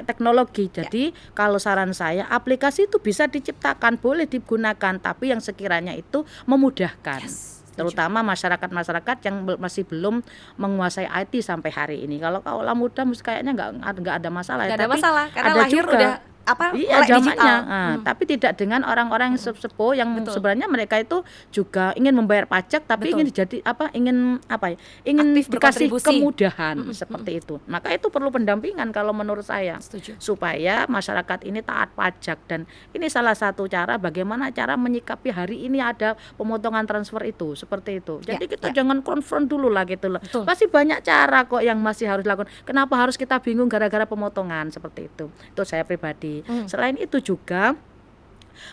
teknologi. Jadi kalau saran saya, aplikasi itu bisa diciptakan, boleh digunakan, tapi yang sekiranya itu memudahkan. Terutama masyarakat-masyarakat yang masih belum menguasai IT sampai hari ini. Kalau kaulah muda kayaknya nggak ada masalah. Nggak ada masalah karena lahir juga. Iya melek zamannya, digital. tapi tidak dengan orang-orang yang sepuh yang Betul. sebenarnya mereka itu juga ingin membayar pajak tapi ingin Betul. ingin apa ya, ingin Aktif dikasih berkontribusi. kemudahan seperti itu. Maka itu perlu pendampingan kalau menurut saya, Setuju. supaya masyarakat ini taat pajak. Dan ini salah satu cara bagaimana cara menyikapi hari ini ada pemotongan transfer itu, seperti itu. Jadi kita jangan konfront dulu lah gitu loh. Betul. Pasti banyak cara kok yang masih harus dilakukan. Kenapa harus kita bingung gara-gara pemotongan seperti itu? Itu saya pribadi. Selain itu juga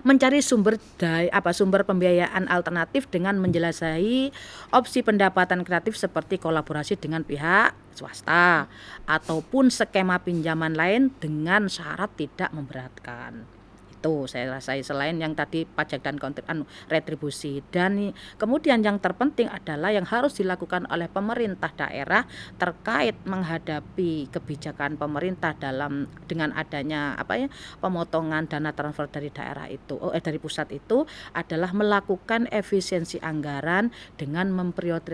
mencari sumber pembiayaan alternatif dengan menjelajahi opsi pendapatan kreatif seperti kolaborasi dengan pihak swasta ataupun skema pinjaman lain dengan syarat tidak memberatkan. Itu saya rasa selain yang tadi pajak dan retribusi. Dan kemudian yang terpenting adalah yang harus dilakukan oleh pemerintah daerah terkait menghadapi kebijakan pemerintah dengan adanya pemotongan dana transfer dari daerah itu dari pusat itu adalah melakukan efisiensi anggaran dengan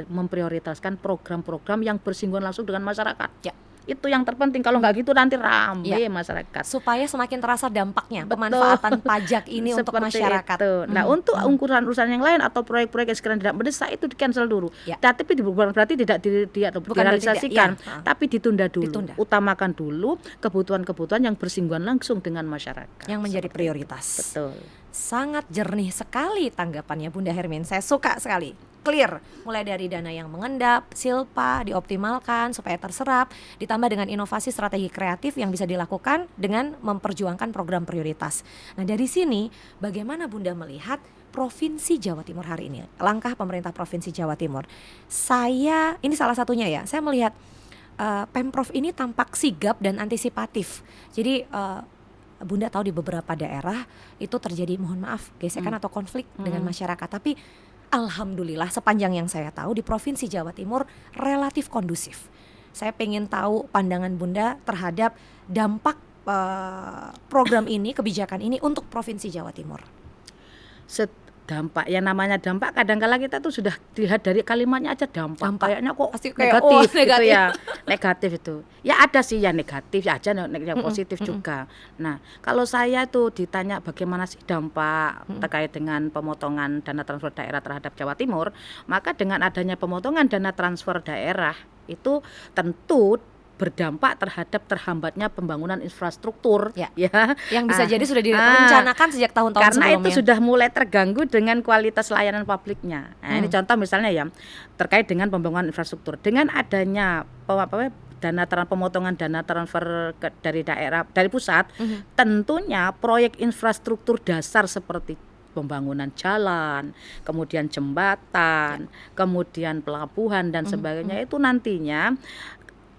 memprioritaskan program-program yang bersinggungan langsung dengan masyarakat. Itu yang terpenting, kalau nggak gitu nanti ramai masyarakat. Supaya semakin terasa dampaknya, pemanfaatan pajak ini untuk masyarakat. Itu. Nah, untuk urusan yang lain atau proyek-proyek yang sekiranya tidak mendesak itu di-cancel dulu. Tapi bukan berarti tidak direalisasikan, tapi ditunda dulu. Utamakan dulu kebutuhan-kebutuhan yang bersinggungan langsung dengan masyarakat. Yang menjadi prioritas. Betul. Sangat jernih sekali tanggapannya Bunda Hermin. Saya suka sekali. Clear, mulai dari dana yang mengendap, silpa dioptimalkan supaya terserap, ditambah dengan inovasi strategi kreatif yang bisa dilakukan dengan memperjuangkan program prioritas. Nah, dari sini bagaimana Bunda melihat Provinsi Jawa Timur hari ini, langkah pemerintah Provinsi Jawa Timur? Ini salah satunya ya, saya melihat Pemprov ini tampak sigap dan antisipatif. Jadi Bunda tahu di beberapa daerah itu terjadi, mohon maaf, gesekan atau konflik dengan masyarakat, tapi alhamdulillah sepanjang yang saya tahu di Provinsi Jawa Timur relatif kondusif. Saya pengen tahu pandangan Bunda terhadap dampak program ini, kebijakan ini untuk Provinsi Jawa Timur. Dampak, yang namanya dampak kadang-kala kita tuh sudah dilihat dari kalimatnya aja dampak. Kayaknya kok pasti negatif gitu ya. Negatif itu. Ya ada sih yang negatif ya aja, yang positif juga. Nah, kalau saya tuh ditanya bagaimana sih dampak terkait dengan pemotongan dana transfer daerah terhadap Jawa Timur, maka dengan adanya pemotongan dana transfer daerah itu tentu berdampak terhadap terhambatnya pembangunan infrastruktur yang bisa jadi sudah direncanakan sejak tahun-tahun karena sebelumnya. Itu sudah mulai terganggu dengan kualitas layanan publiknya. Ini contoh misalnya ya terkait dengan pembangunan infrastruktur dengan adanya pemotongan dana transfer dari daerah dari pusat, tentunya proyek infrastruktur dasar seperti pembangunan jalan, kemudian jembatan, kemudian pelabuhan dan sebagainya itu nantinya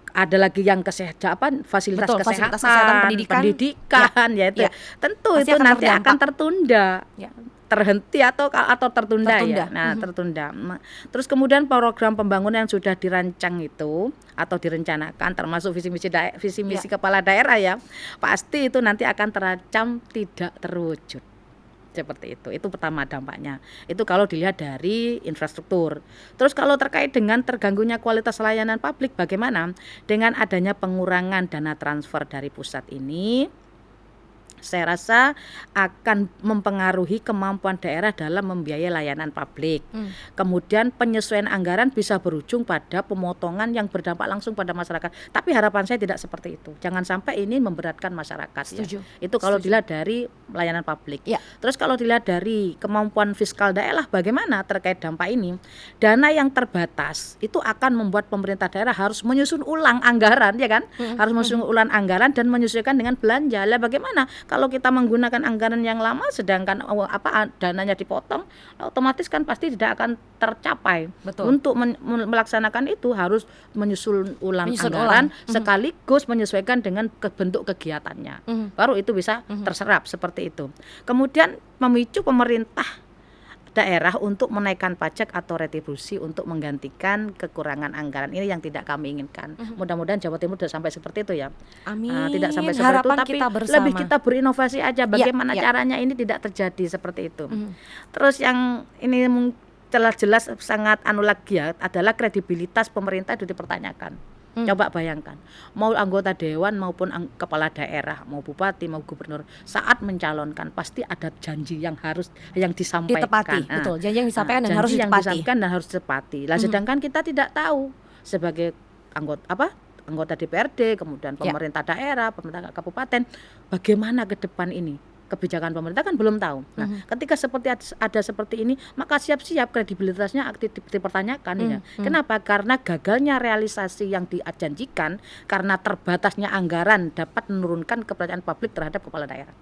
ada lagi yang fasilitas kesehatan, pendidikan yaitu tentu pasti itu nanti akan tertunda. Terhenti atau tertunda. Ya. Nah, tertunda. Terus kemudian program pembangunan yang sudah dirancang itu atau direncanakan termasuk visi misi kepala daerah ya, pasti itu nanti akan terancam tidak terwujud. Seperti itu pertama dampaknya. Itu kalau dilihat dari infrastruktur. Terus kalau terkait dengan terganggunya kualitas layanan publik, bagaimana dengan adanya pengurangan dana transfer dari pusat ini? Saya rasa akan mempengaruhi kemampuan daerah dalam membiayai layanan publik. Kemudian penyesuaian anggaran bisa berujung pada pemotongan yang berdampak langsung pada masyarakat. Tapi harapan saya tidak seperti itu. Jangan sampai ini memberatkan masyarakat. Setuju. Ya. Itu kalau dilihat dari layanan publik. Terus kalau dilihat dari kemampuan fiskal daerah, bagaimana terkait dampak ini? Dana yang terbatas itu akan membuat pemerintah daerah harus menyusun ulang anggaran, ya kan? Harus menyusun ulang anggaran dan menyesuaikan dengan belanja. Lah bagaimana? Kalau kita menggunakan anggaran yang lama sedangkan dananya dipotong, otomatis kan pasti tidak akan tercapai. Betul. Untuk melaksanakan itu harus menyusun ulang anggaran sekaligus menyesuaikan dengan bentuk kegiatannya. Baru itu bisa terserap seperti itu. Kemudian memicu pemerintah daerah untuk menaikkan pajak atau retribusi untuk menggantikan kekurangan anggaran ini yang tidak kami inginkan. Mudah-mudahan Jawa Timur tidak sampai seperti itu ya. Amin. Tidak sampai seperti itu, tapi lebih kita berinovasi aja bagaimana caranya ini tidak terjadi seperti itu. Terus yang ini jelas sangat lagi ya, adalah kredibilitas pemerintah itu dipertanyakan. Coba bayangkan, mau anggota dewan maupun kepala daerah, mau bupati, mau gubernur, saat mencalonkan pasti ada janji yang disampaikan. Ditepati, betul. Janji yang disampaikan dan harus Janji yang ditepati. disampaikan dan harus ditepati. Lah sedangkan kita tidak tahu sebagai anggota DPRD, kemudian pemerintah daerah, pemerintah kabupaten, bagaimana ke depan ini kebijakan pemerintah kan belum tahu. Nah, ketika ada seperti ini, maka siap-siap kredibilitasnya dipertanyakan ya. Kenapa? Karena gagalnya realisasi yang dijanjikan karena terbatasnya anggaran dapat menurunkan kepercayaan publik terhadap kepala daerah.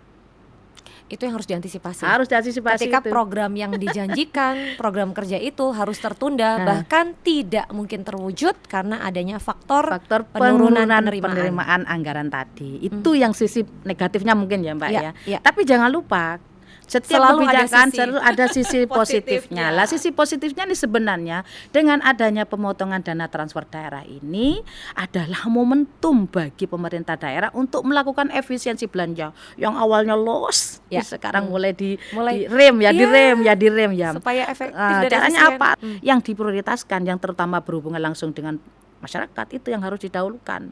Itu yang harus diantisipasi. Harus diantisipasi ketika itu. program yang dijanjikan, program kerja itu harus tertunda, bahkan tidak mungkin terwujud karena adanya faktor penurunan penerimaan anggaran tadi. Itu yang sisi negatifnya mungkin ya Mbak ya. Ya. Tapi jangan lupa setiap Selalu kebijakan selalu ada sisi positifnya. positifnya. Lah sisi positifnya nih sebenarnya dengan adanya pemotongan dana transfer daerah ini adalah momentum bagi pemerintah daerah untuk melakukan efisiensi belanja yang awalnya loss, sekarang mulai direm ya. Supaya efektif dan caranya efisien. apa? Yang diprioritaskan, yang terutama berhubungan langsung dengan masyarakat itu yang harus didahulukan.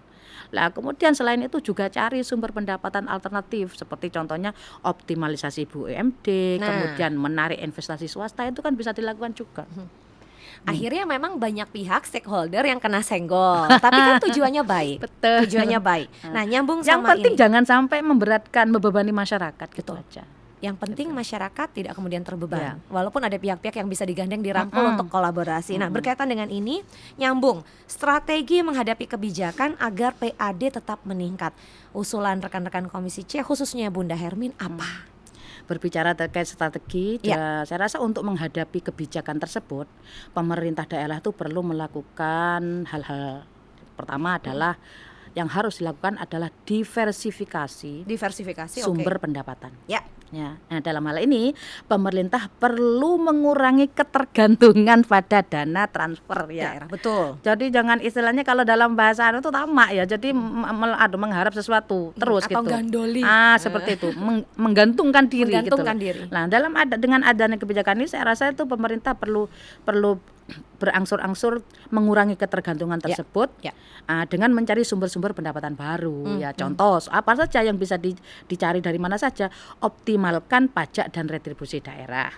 Lah kemudian selain itu juga cari sumber pendapatan alternatif seperti contohnya optimalisasi BUMD, kemudian menarik investasi swasta itu kan bisa dilakukan juga. Akhirnya memang banyak pihak stakeholder yang kena senggol, tapi kan tujuannya baik. Betul. Tujuannya baik. Nah, nyambung yang sama penting ini. jangan sampai memberatkan, membebani masyarakat gitu aja. Yang penting masyarakat tidak kemudian terbeban. Walaupun ada pihak-pihak yang bisa digandeng dirangkul untuk kolaborasi. Nah, berkaitan dengan ini nyambung strategi menghadapi kebijakan agar PAD tetap meningkat. Usulan rekan-rekan Komisi C khususnya Bunda Hermin apa? Berbicara terkait strategi, saya rasa untuk menghadapi kebijakan tersebut, pemerintah daerah itu perlu melakukan hal-hal. Pertama adalah yang harus dilakukan adalah diversifikasi sumber pendapatan. Ya, nah dalam hal ini pemerintah perlu mengurangi ketergantungan pada dana transfer ya. Daerah, betul. Jadi jangan istilahnya kalau dalam bahasa itu tamak ya. Jadi mengharap sesuatu terus atau gitu. gandoli. Seperti itu, menggantungkan diri Menggantungkan gitu. diri. Nah, dengan adanya kebijakan ini saya rasa itu pemerintah perlu berangsur-angsur mengurangi ketergantungan tersebut dengan mencari sumber-sumber pendapatan baru. Contoh apa saja yang bisa dicari dari mana saja, optimalkan pajak dan retribusi daerah.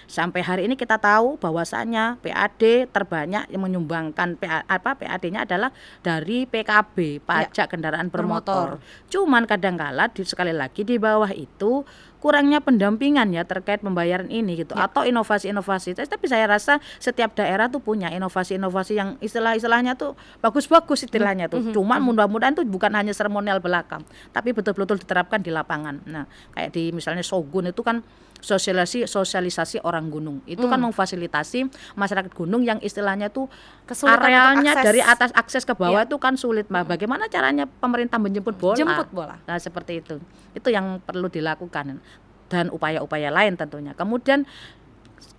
Sampai hari ini kita tahu bahwasannya PAD terbanyak yang menyumbangkan PAD-nya adalah dari PKB, pajak kendaraan bermotor. Cuman kadangkala sekali lagi di bawah itu kurangnya pendampingan ya terkait pembayaran ini gitu atau inovasi-inovasi. Tapi saya rasa setiap daerah tuh punya inovasi-inovasi yang istilahnya tuh bagus-bagus istilahnya tuh. Cuman mudah-mudahan tuh bukan hanya seremonial belaka, tapi betul-betul diterapkan di lapangan. Nah, kayak di misalnya Sogun itu kan sosialisasi orang gunung. Itu kan memfasilitasi masyarakat gunung yang istilahnya tuh kesulitan arealnya akses. dari atas akses ke bawah itu kan sulit. Bagaimana caranya pemerintah menjemput bola? Jemput bola. Nah, seperti itu. Itu yang perlu dilakukan dan upaya-upaya lain tentunya. Kemudian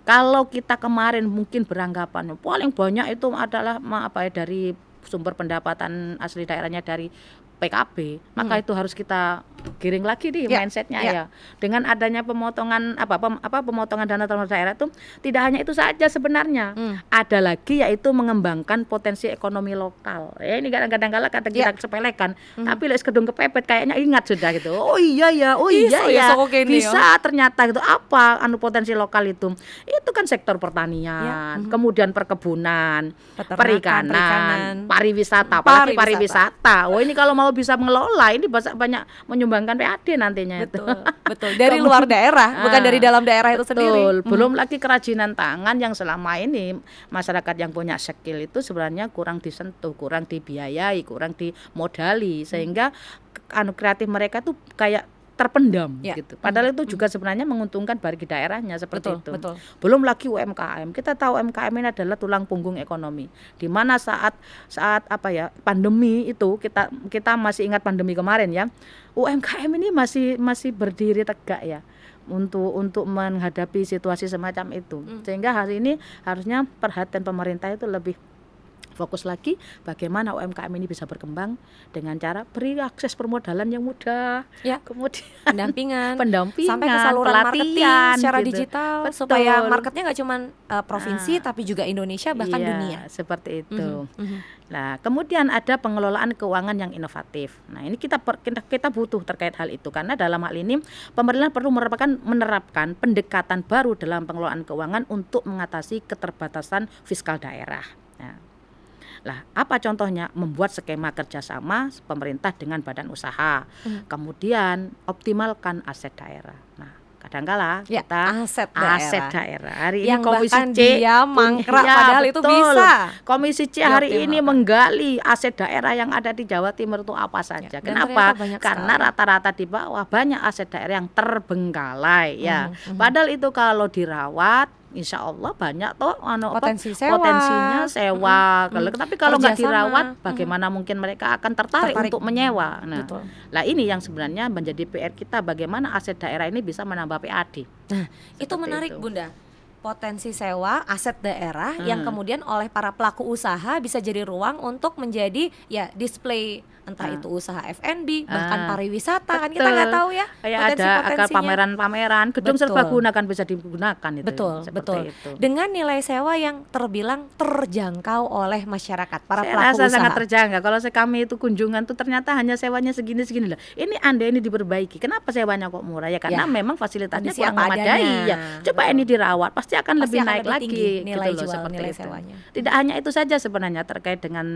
kalau kita kemarin mungkin beranggapan paling banyak itu adalah dari sumber pendapatan asli daerahnya dari PKB, maka itu harus kita giring lagi nih mindsetnya ya. Dengan adanya pemotongan pemotongan dana transfer daerah itu tidak hanya itu saja sebenarnya. Ada lagi yaitu mengembangkan potensi ekonomi lokal. Ya ini kadang-kadang kita sepelekan, tapi lek gedung kepepet kayaknya ingat sudah gitu. Oh iya ya, bisa ternyata gitu. Apa potensi lokal itu? Itu kan sektor pertanian, kemudian perkebunan, perikanan, pariwisata, apalagi pariwisata. Oh ini kalau mau bisa mengelola ini banyak menyumbangkan PAD nantinya. Betul. Dari luar daerah, bukan dari dalam daerah itu sendiri. Belum lagi kerajinan tangan yang selama ini masyarakat yang punya skill itu sebenarnya kurang disentuh, kurang dibiayai, kurang dimodali sehingga kreatif mereka tuh kayak terpendam gitu. Padahal itu juga sebenarnya menguntungkan bagi daerahnya seperti itu. Belum lagi UMKM. Kita tahu UMKM ini adalah tulang punggung ekonomi. Di mana saat pandemi itu kita masih ingat pandemi kemarin ya. UMKM ini masih berdiri tegak ya untuk menghadapi situasi semacam itu. Sehingga hari ini harusnya perhatian pemerintah itu lebih fokus lagi bagaimana UMKM ini bisa berkembang dengan cara beri akses permodalan yang mudah, Ya. kemudian pendampingan, pendampingan, sampai ke saluran marketing pelatihan secara gitu. digital Betul. supaya marketnya nggak cuma provinsi tapi juga Indonesia bahkan Iya, dunia. seperti itu. Mhm. Nah, kemudian ada pengelolaan keuangan yang inovatif. Nah, ini kita butuh terkait hal itu karena dalam hal ini pemerintah perlu menerapkan pendekatan baru dalam pengelolaan keuangan untuk mengatasi keterbatasan fiskal daerah. Nah, lah, apa contohnya? Membuat skema kerjasama pemerintah dengan badan usaha, kemudian optimalkan aset daerah. Nah, kadangkala Ya, kita aset daerah. Hari yang ini Komisi bahkan C dia mangkrak ya, padahal itu betul. bisa. Komisi C hari ini dioptimalkan. menggali aset daerah yang ada di Jawa Timur itu apa saja. Dan Kenapa? ternyata banyak Karena sekali. rata-rata di bawah banyak aset daerah yang terbengkalai ya. Padahal itu kalau dirawat insya Allah banyak toh Potensi sewa. potensinya sewa. Tapi kalau nggak Kerjasama. dirawat, bagaimana mungkin mereka akan tertarik Tertarik. untuk menyewa? Nah, Betul. lah ini yang sebenarnya menjadi PR kita, bagaimana aset daerah ini bisa menambah PAD. Nah, itu Seperti menarik itu. Bunda. Potensi sewa aset daerah yang kemudian oleh para pelaku usaha bisa jadi ruang untuk menjadi ya display entah itu usaha F&B bahkan pariwisata kan kita nggak tahu ya Kayak ada potensi-potensinya. pameran-pameran, gedung Betul. serbaguna kan bisa digunakan itu. Betul, seperti betul. itu. Dengan nilai sewa yang terbilang terjangkau oleh masyarakat, para Saya pelaku rasa usaha. sangat terjangkau. Kalau kami itu kunjungan tuh ternyata hanya sewanya segini-segini lah. Ini Anda ini diperbaiki. Kenapa sewanya kok murah? Ya karena Ya, memang fasilitasnya kondisi kurang apa memadai adanya. ya. Coba Betul. ini dirawat, pasti akan Pasti lebih akan naik lebih lagi tinggi nilai gitu loh, jual, seperti nilai itu. sewanya. Tidak hanya itu saja sebenarnya terkait dengan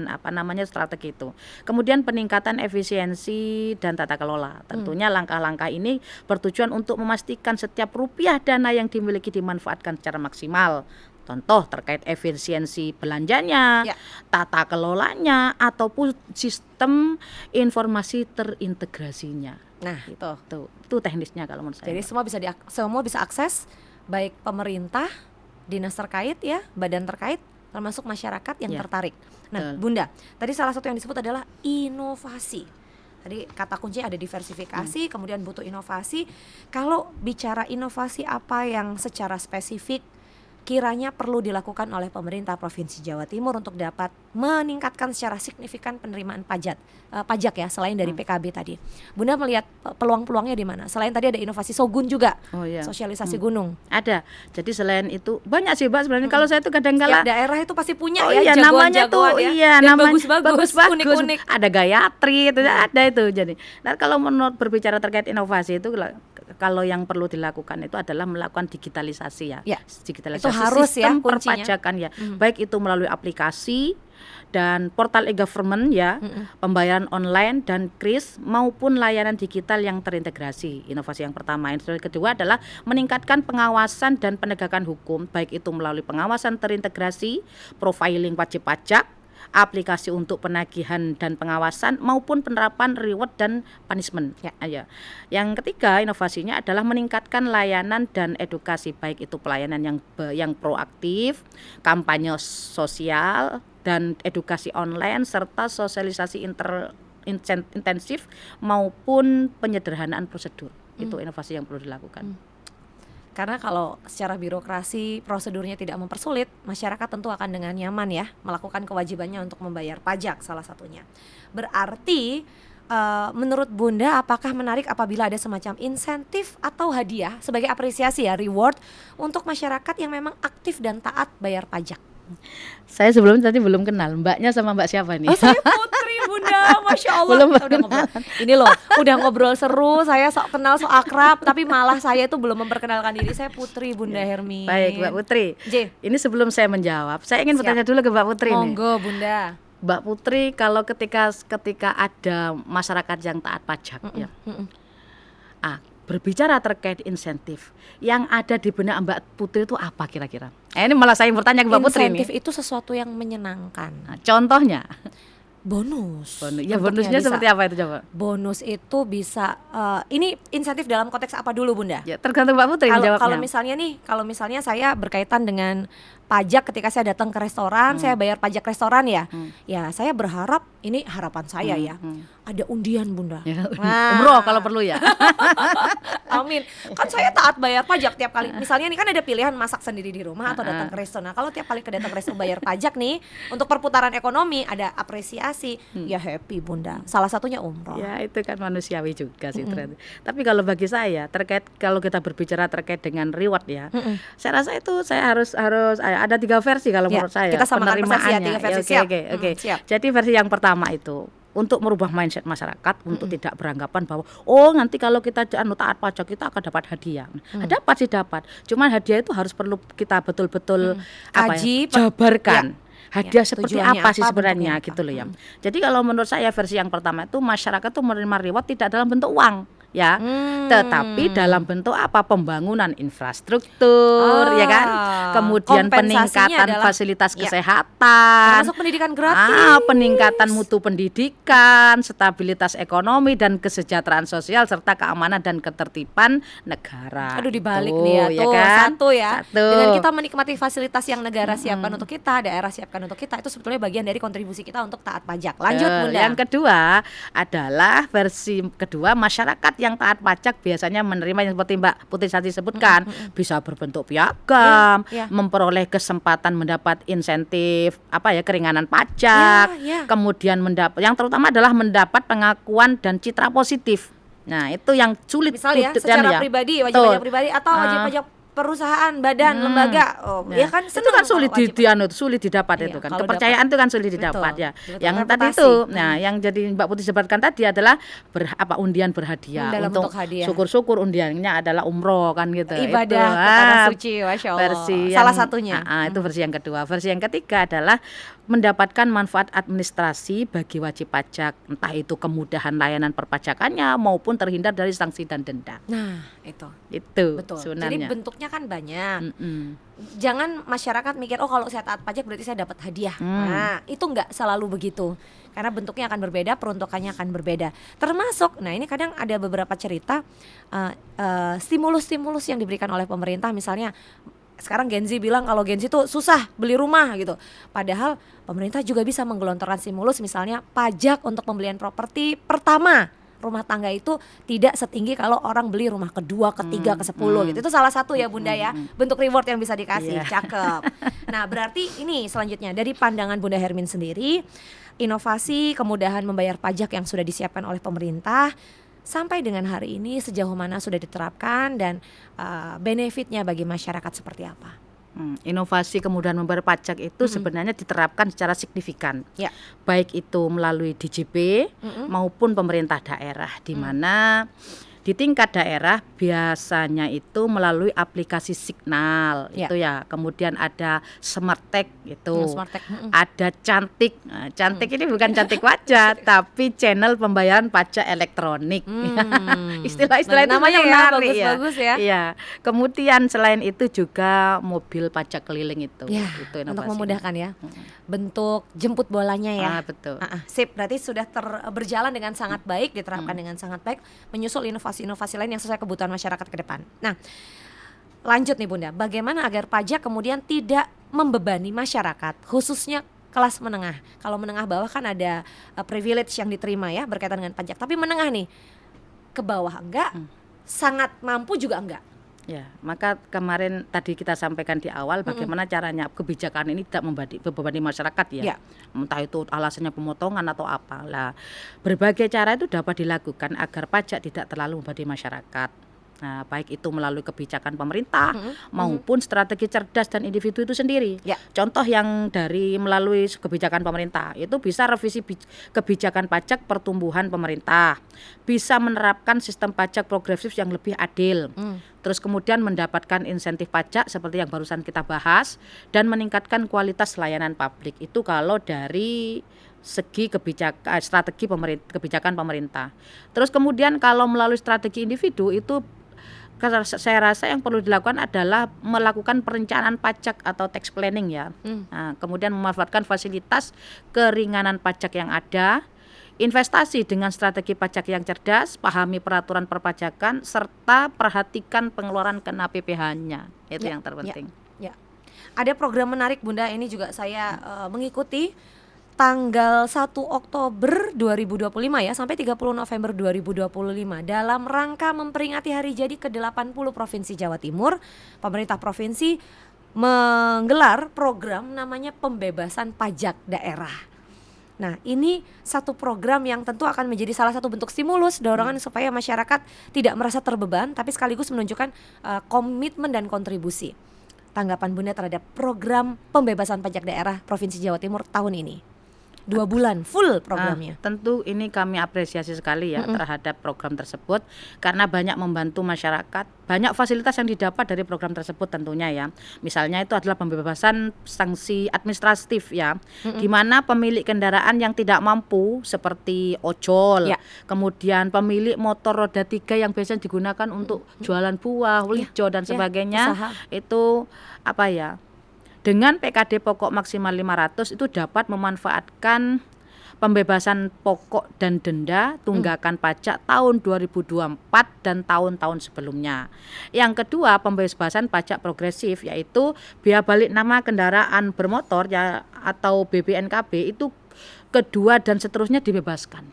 strategi itu. Kemudian peningkatan efisiensi dan tata kelola. Tentunya langkah-langkah ini bertujuan untuk memastikan setiap rupiah dana yang dimiliki dimanfaatkan secara maksimal. Contoh terkait efisiensi belanjanya, Ya. tata kelolanya, ataupun sistem informasi terintegrasinya. Nah, itu. Itu teknisnya kalau menurut saya. Jadi semua bisa akses, baik pemerintah, dinas terkait ya, badan terkait, termasuk masyarakat yang Ya, tertarik. Nah, betul. Bunda, tadi salah satu yang disebut adalah inovasi. Tadi kata kuncinya ada diversifikasi, kemudian butuh inovasi. Kalau bicara inovasi, apa yang secara spesifik kiranya perlu dilakukan oleh pemerintah Provinsi Jawa Timur untuk dapat meningkatkan secara signifikan penerimaan pajak ya, selain dari PKB tadi. Bunda melihat peluang-peluangnya di mana? Selain tadi ada inovasi Sogun juga, Oh iya. sosialisasi gunung. Ada. Jadi selain itu banyak sih Mbak sebenarnya. Kalau saya tuh kadang-kala Setiap daerah itu pasti punya oh ya iya, namanya tuh jagoan-jagoan ya. iya, Dan namanya bagus-bagus, unik-unik. Ada Gayatri itu ada itu jadi. Nah, kalau menurut berbicara terkait inovasi itu kalau yang perlu dilakukan itu adalah melakukan digitalisasi ya. Ya, Digitalisasi itu harus ya sistem kuncinya. perpajakan ya. Baik itu melalui aplikasi dan portal e-government ya, pembayaran online dan KRIS maupun layanan digital yang terintegrasi. Inovasi yang pertama. Yang kedua adalah meningkatkan pengawasan dan penegakan hukum, baik itu melalui pengawasan terintegrasi, profiling wajib pajak, aplikasi untuk penagihan dan pengawasan maupun penerapan reward dan punishment. Ya. Yang ketiga, inovasinya adalah meningkatkan layanan dan edukasi, baik itu pelayanan yang proaktif, kampanye sosial dan edukasi online serta sosialisasi intensif maupun penyederhanaan prosedur. Itu inovasi yang perlu dilakukan. Karena kalau secara birokrasi prosedurnya tidak mempersulit, masyarakat tentu akan dengan nyaman ya melakukan kewajibannya untuk membayar pajak salah satunya. Berarti menurut Bunda apakah menarik apabila ada semacam insentif atau hadiah sebagai apresiasi ya, reward untuk masyarakat yang memang aktif dan taat bayar pajak? Saya sebelum tadi belum kenal Mbaknya sama Mbak siapa nih? Oh, saya Putri Bunda, Masya Allah. Belum Kita udah ngobrol. Ini loh, udah ngobrol seru, saya sok kenal, sok akrab, tapi malah saya itu belum memperkenalkan diri. Saya Putri Bunda Hermin. Baik Mbak Putri. J. Ini sebelum saya menjawab, saya ingin Siap. bertanya dulu ke Mbak Putri nih. Monggo Bunda. Mbak Putri, kalau ketika ada masyarakat yang taat pajak ya. Berbicara terkait insentif yang ada di benak Mbak Putri itu apa kira-kira? Ini malah saya yang bertanya ke Mbak Putri nih. Insentif itu sesuatu yang menyenangkan. Nah, contohnya Bonus. Ya Bentuknya bonusnya bisa. seperti apa itu coba? Bonus itu bisa ini insentif dalam konteks apa dulu Bunda? Ya tergantung Mbak Putri Kalau menjawabnya. kalau misalnya saya berkaitan dengan pajak ketika saya datang ke restoran, saya bayar pajak restoran ya. Ya, saya berharap ini harapan saya ya. Ada undian Bunda. Ya, Nah. umroh kalau perlu ya. Amin. Kan saya taat bayar pajak tiap kali. Misalnya nih kan ada pilihan masak sendiri di rumah atau datang ke resto. Nah, kalau tiap kali datang ke resto bayar pajak nih untuk perputaran ekonomi ada apresiasi, ya happy Bunda. Salah satunya umroh. Ya itu kan manusiawi juga sih ternyata. Tapi kalau bagi saya terkait kalau kita berbicara terkait dengan reward ya, saya rasa itu saya harus ada 3 versi kalau Ya, menurut saya kita samakan persepsi ya, 3 versi. Ya, Siap. oke. Siap. Jadi versi yang pertama itu untuk merubah mindset masyarakat untuk tidak beranggapan bahwa nanti kalau kita taat pajak kita akan dapat hadiah. Dapat sih dapat. Cuman hadiah itu harus perlu kita betul-betul Kaji, jabarkan. Hadiah Ya, seperti tujuannya apa sih apa, sebenarnya bentuknya gitu apa. loh ya. Jadi kalau menurut saya versi yang pertama itu masyarakat tuh menerima reward tidak dalam bentuk uang ya, tetapi dalam bentuk apa? Pembangunan infrastruktur ya kan, kemudian Kompensasinya peningkatan adalah fasilitas ya, kesehatan, termasuk pendidikan gratis. peningkatan mutu pendidikan, stabilitas ekonomi dan kesejahteraan sosial serta keamanan dan ketertiban negara. Aduh dibalik Tuh, nih ya, tuh kan? satu ya. Satu. Dengan kita menikmati fasilitas yang negara siapkan untuk kita, daerah siapkan untuk kita, itu sebetulnya bagian dari kontribusi kita untuk taat pajak. Lanjut Bunda. Yang kedua adalah versi kedua, masyarakat yang taat pajak biasanya menerima yang seperti Mbak Putri tadi sebutkan, bisa berbentuk piagam, Ya. memperoleh kesempatan mendapat insentif keringanan pajak, Ya. kemudian yang terutama adalah mendapat pengakuan dan citra positif. Nah, itu yang sulit Misalnya dan secara pribadi, wajib Betul. pajak pribadi atau wajib pajak perusahaan, badan, lembaga. Ya kan itu kan sulit sulit Iya, didapat itu kan. kalau Kepercayaan itu kan sulit Betul, didapat ya. betul, Yang tadi reputasi. itu, yang jadi Mbak Putri sebutkan tadi adalah undian berhadiah Dalam untuk bentuk hadiah. syukur-syukur undiannya adalah umroh kan gitu. Ibadah Itu, ke tanah suci, Masya Allah. versi Salah yang- satunya. Itu versi yang kedua. Versi yang ketiga adalah mendapatkan manfaat administrasi bagi wajib pajak, entah itu kemudahan layanan perpajakannya maupun terhindar dari sanksi dan denda. Nah, itu. Itu Betul. Jadi sebenarnya. bentuknya kan banyak. Mm-mm. Jangan masyarakat mikir kalau saya taat pajak berarti saya dapat hadiah. Nah, itu nggak selalu begitu. Karena bentuknya akan berbeda, peruntukannya akan berbeda. Termasuk, nah ini kadang ada beberapa cerita stimulus-stimulus yang diberikan oleh pemerintah, misalnya sekarang Gen Z bilang kalau Gen Z itu susah beli rumah gitu. Padahal pemerintah juga bisa menggelontorkan stimulus, misalnya pajak untuk pembelian properti pertama rumah tangga itu tidak setinggi kalau orang beli rumah kedua, ketiga, ke-10 gitu. Itu salah satu ya Bunda ya, bentuk reward yang bisa dikasih. Iya. Cakep. Nah, berarti ini selanjutnya dari pandangan Bunda Hermin sendiri, inovasi kemudahan membayar pajak yang sudah disiapkan oleh pemerintah sampai dengan hari ini sejauh mana sudah diterapkan dan benefitnya bagi masyarakat seperti apa? Inovasi kemudahan membayar pajak itu sebenarnya diterapkan secara signifikan, Ya. baik itu melalui DJP maupun pemerintah daerah, di mana di tingkat daerah biasanya itu melalui aplikasi Signal Ya. itu ya, kemudian ada Smartech itu, Smartech, ada Cantik. Nah, Cantik ini bukan cantik wajah, tapi channel pembayaran pajak elektronik. Istilah-istilah itu namanya ya, menarik bagus-bagus ya. Iya. Kemudian selain itu juga mobil pajak keliling itu. Ya, Itu untuk inovasinya. memudahkan ya. Bentuk jemput bolanya ya. Betul. Sip, berarti sudah berjalan dengan sangat baik, diterapkan dengan sangat baik, menyusul inovasi-inovasi lain yang sesuai kebutuhan masyarakat ke depan. Nah, lanjut nih Bunda, bagaimana agar pajak kemudian tidak membebani masyarakat, khususnya kelas menengah. Kalau menengah bawah kan ada privilege yang diterima ya berkaitan dengan pajak, tapi menengah nih ke bawah enggak, sangat mampu juga enggak. Ya, maka kemarin tadi kita sampaikan di awal bagaimana caranya kebijakan ini tidak membebani masyarakat ya. Ya. Entah itu alasannya pemotongan atau apa. Lah, berbagai cara itu dapat dilakukan agar pajak tidak terlalu membebani masyarakat. Nah, baik itu melalui kebijakan pemerintah maupun strategi cerdas dan individu itu sendiri. Ya. Contoh yang dari melalui kebijakan pemerintah itu bisa revisi kebijakan pajak pertumbuhan pemerintah, bisa menerapkan sistem pajak progresif yang lebih adil, terus kemudian mendapatkan insentif pajak seperti yang barusan kita bahas, dan meningkatkan kualitas layanan publik. Itu kalau dari segi kebijakan pemerintah. Terus kemudian kalau melalui strategi individu itu saya rasa yang perlu dilakukan adalah melakukan perencanaan pajak atau tax planning ya. Nah, kemudian memanfaatkan fasilitas keringanan pajak yang ada, investasi dengan strategi pajak yang cerdas, pahami peraturan perpajakan, serta perhatikan pengeluaran kena PPh-nya. Itu yang terpenting. Ya. Ada program menarik Bunda, ini juga saya mengikuti tanggal 1 Oktober 2025 ya sampai 30 November 2025 dalam rangka memperingati hari jadi ke-80 Provinsi Jawa Timur. Pemerintah provinsi menggelar program namanya pembebasan pajak daerah. Nah, ini satu program yang tentu akan menjadi salah satu bentuk stimulus dorongan supaya masyarakat tidak merasa terbeban, tapi sekaligus menunjukkan komitmen dan kontribusi. Tanggapan Bunda terhadap program pembebasan pajak daerah Provinsi Jawa Timur tahun ini? 2 bulan full programnya. Tentu ini kami apresiasi sekali ya terhadap program tersebut, karena banyak membantu masyarakat, banyak fasilitas yang didapat dari program tersebut tentunya ya. Misalnya itu adalah pembebasan sanksi administratif ya, di mana pemilik kendaraan yang tidak mampu seperti ojol, kemudian pemilik motor roda 3 yang biasanya digunakan untuk jualan buah, hijau dan sebagainya, itu apa ya, dengan PKD pokok maksimal 500 itu dapat memanfaatkan pembebasan pokok dan denda tunggakan pajak tahun 2024 dan tahun-tahun sebelumnya. Yang kedua, pembebasan pajak progresif, yaitu biaya balik nama kendaraan bermotor ya atau BBNKB itu kedua dan seterusnya dibebaskan.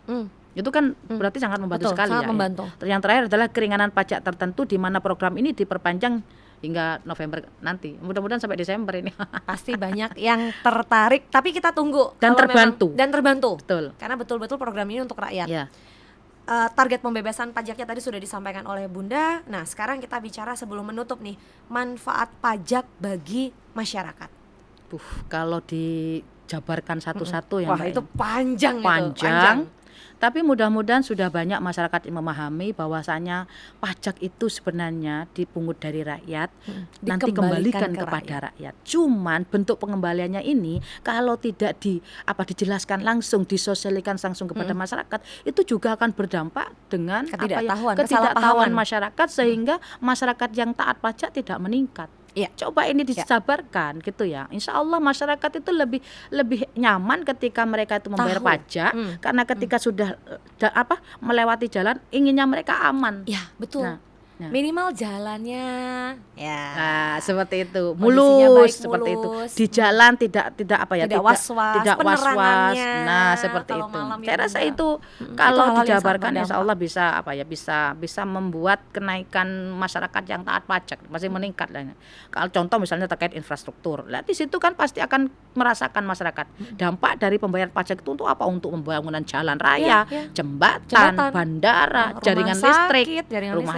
Itu kan berarti sangat membantu sekali sangat ya. Membantu. Yang terakhir adalah keringanan pajak tertentu, di mana program ini diperpanjang hingga November nanti. Mudah-mudahan sampai Desember ini. Pasti banyak yang tertarik, tapi kita tunggu dan terbantu. Betul. Karena betul-betul program ini untuk rakyat. Target pembebasan pajaknya tadi sudah disampaikan oleh Bunda. Nah, sekarang kita bicara sebelum menutup nih, manfaat pajak bagi masyarakat. Kalau dijabarkan satu-satu ya. Wah, itu panjang. Tapi mudah-mudahan sudah banyak masyarakat yang memahami bahwasanya pajak itu sebenarnya dipungut dari rakyat, nanti kembalikan kepada rakyat. Cuman bentuk pengembaliannya ini kalau tidak dijelaskan langsung, disosialisasikan langsung kepada masyarakat, itu juga akan berdampak dengan ketidaktahuan masyarakat, sehingga masyarakat yang taat pajak tidak meningkat. Coba ini disabarkan gitu ya. Insya Allah masyarakat itu lebih nyaman ketika mereka itu membayar pajak, karena ketika sudah melewati jalan inginnya mereka aman. Ya, betul. Minimal jalannya seperti itu, mulus, seperti itu. Di jalan tidak was-was, Nah, seperti itu. Saya rasa itu kalau dijabarkan insya Allah bisa membuat kenaikan masyarakat yang taat pajak masih meningkat lah. Kalau contoh misalnya terkait infrastruktur, di situ kan pasti akan merasakan masyarakat dampak dari pembayar pajak itu untuk apa? Untuk pembangunan jalan raya, jembatan, bandara, jaringan listrik, rumah.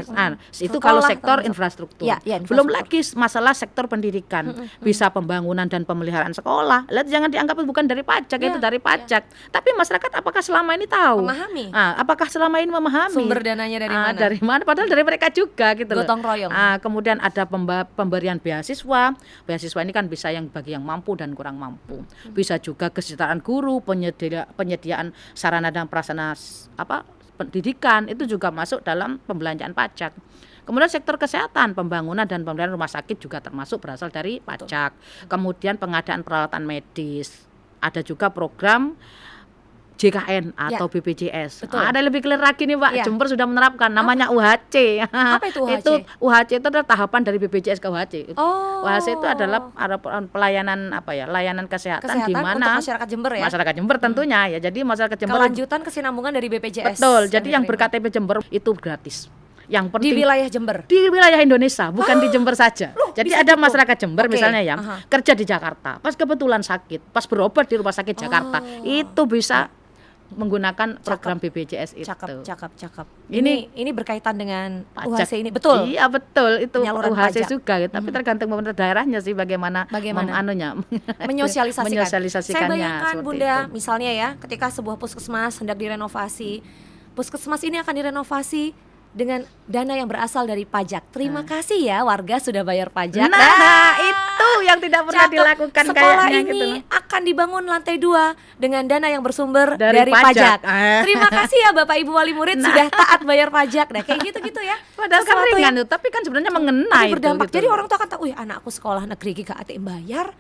Itu kalau sektor infrastruktur. Belum lagi masalah sektor pendidikan, bisa pembangunan dan pemeliharaan sekolah. Jangan dianggap bukan dari pajak, itu dari pajak. Tapi masyarakat apakah selama ini tahu? Memahami. Apakah selama ini memahami? Sumber dananya dari mana? Dari mana? Padahal dari mereka juga gitu loh. Gotong royong. Kemudian ada pemberian beasiswa. Beasiswa ini kan bisa yang bagi yang mampu dan kurang mampu. Bisa juga kesejahteraan guru, penyediaan sarana dan prasarana pendidikan, itu juga masuk dalam pembelanjaan pajak. Kemudian sektor kesehatan, pembangunan dan pembelian rumah sakit juga termasuk berasal dari pajak. Kemudian pengadaan peralatan medis. Ada juga program JKN atau BPJS. Ada lebih clear lagi nih Pak, Jember sudah menerapkan namanya UHC. Apa itu UHC? UHC itu adalah tahapan dari BPJS ke UHC. UHC itu adalah pelayanan layanan kesehatan di mana masyarakat Jember ya. Masyarakat Jember tentunya ya. Jadi masyarakat Jember kelanjutan kesinambungan dari BPJS. Betul. Jadi yang berKTP Jember itu gratis. Yang penting di wilayah Jember, di wilayah Indonesia, bukan di Jember saja. Jadi ada masyarakat Jember misalnya ya, kerja di Jakarta, pas kebetulan sakit, pas berobat di rumah sakit Jakarta, itu bisa menggunakan program BPJS itu. Cakep. Ini berkaitan dengan pajak. UHC ini, betul? Iya betul, itu UHC pajak juga. Tapi tergantung pemerintah daerahnya sih bagaimana menyosialisasikannya. Saya bayangkan Bunda, itu. misalnya ya, ketika sebuah puskesmas hendak direnovasi, puskesmas ini akan direnovasi dengan dana yang berasal dari pajak. Terima kasih ya warga sudah bayar pajak. Nah, itu yang tidak pernah dilakukan sekolah kayaknya ini gitu. akan dibangun lantai 2 dengan dana yang bersumber dari Dari pajak. pajak. Terima kasih ya Bapak Ibu wali murid sudah taat bayar pajak. Nah, kayak gitu-gitu ya. Padahal kan Sesuatu ringan yang tuh, tapi kan sebenarnya mengena tapi itu berdampak. gitu. Jadi orang tua kan tahu, anakku sekolah negeri iki gak ate bayar.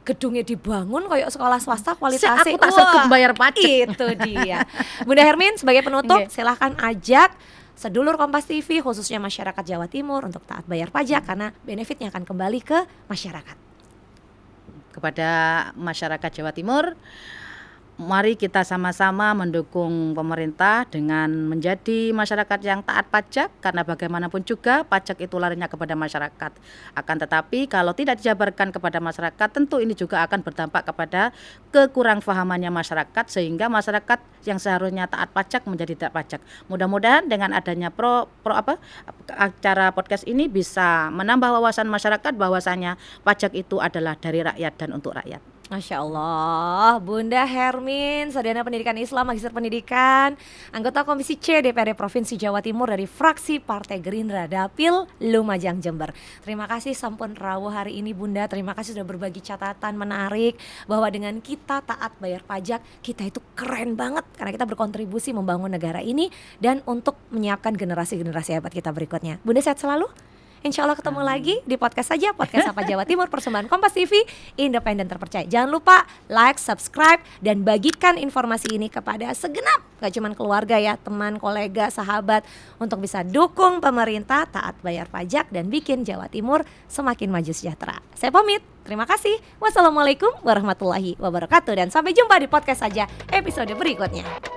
Gedungnya dibangun kayak sekolah swasta kualitasnya. Aku tak sanggup bayar pajak. Itu dia. Bunda Hermin sebagai penutup Oke. silahkan ajak sedulur Kompas TV khususnya masyarakat Jawa Timur untuk taat bayar pajak karena benefitnya akan kembali ke masyarakat. Kepada masyarakat Jawa Timur, mari kita sama-sama mendukung pemerintah dengan menjadi masyarakat yang taat pajak, karena bagaimanapun juga pajak itu larinya kepada masyarakat. Akan tetapi kalau tidak dijabarkan kepada masyarakat, tentu ini juga akan berdampak kepada kekurangpahamannya masyarakat, sehingga masyarakat yang seharusnya taat pajak menjadi tidak pajak. Mudah-mudahan dengan adanya acara podcast ini bisa menambah wawasan masyarakat bahwasanya pajak itu adalah dari rakyat dan untuk rakyat. Masya Allah, Bunda Hermin, sarjana pendidikan Islam, magister pendidikan, anggota Komisi C DPRD Provinsi Jawa Timur dari fraksi Partai Gerindra Dapil Lumajang Jember. Terima kasih sampun rawuh hari ini Bunda, terima kasih sudah berbagi catatan menarik bahwa dengan kita taat bayar pajak, kita itu keren banget karena kita berkontribusi membangun negara ini dan untuk menyiapkan generasi-generasi hebat kita berikutnya. Bunda sehat selalu. Insya Allah ketemu lagi di podcast saja, podcast Sapa Jawa Timur, persembahan Kompas TV, independen terpercaya. Jangan lupa like, subscribe, dan bagikan informasi ini kepada segenap, gak cuma keluarga ya, teman, kolega, sahabat, untuk bisa dukung pemerintah, taat bayar pajak, dan bikin Jawa Timur semakin maju sejahtera. Saya pamit, terima kasih. Wassalamualaikum warahmatullahi wabarakatuh, dan sampai jumpa di podcast saja episode berikutnya.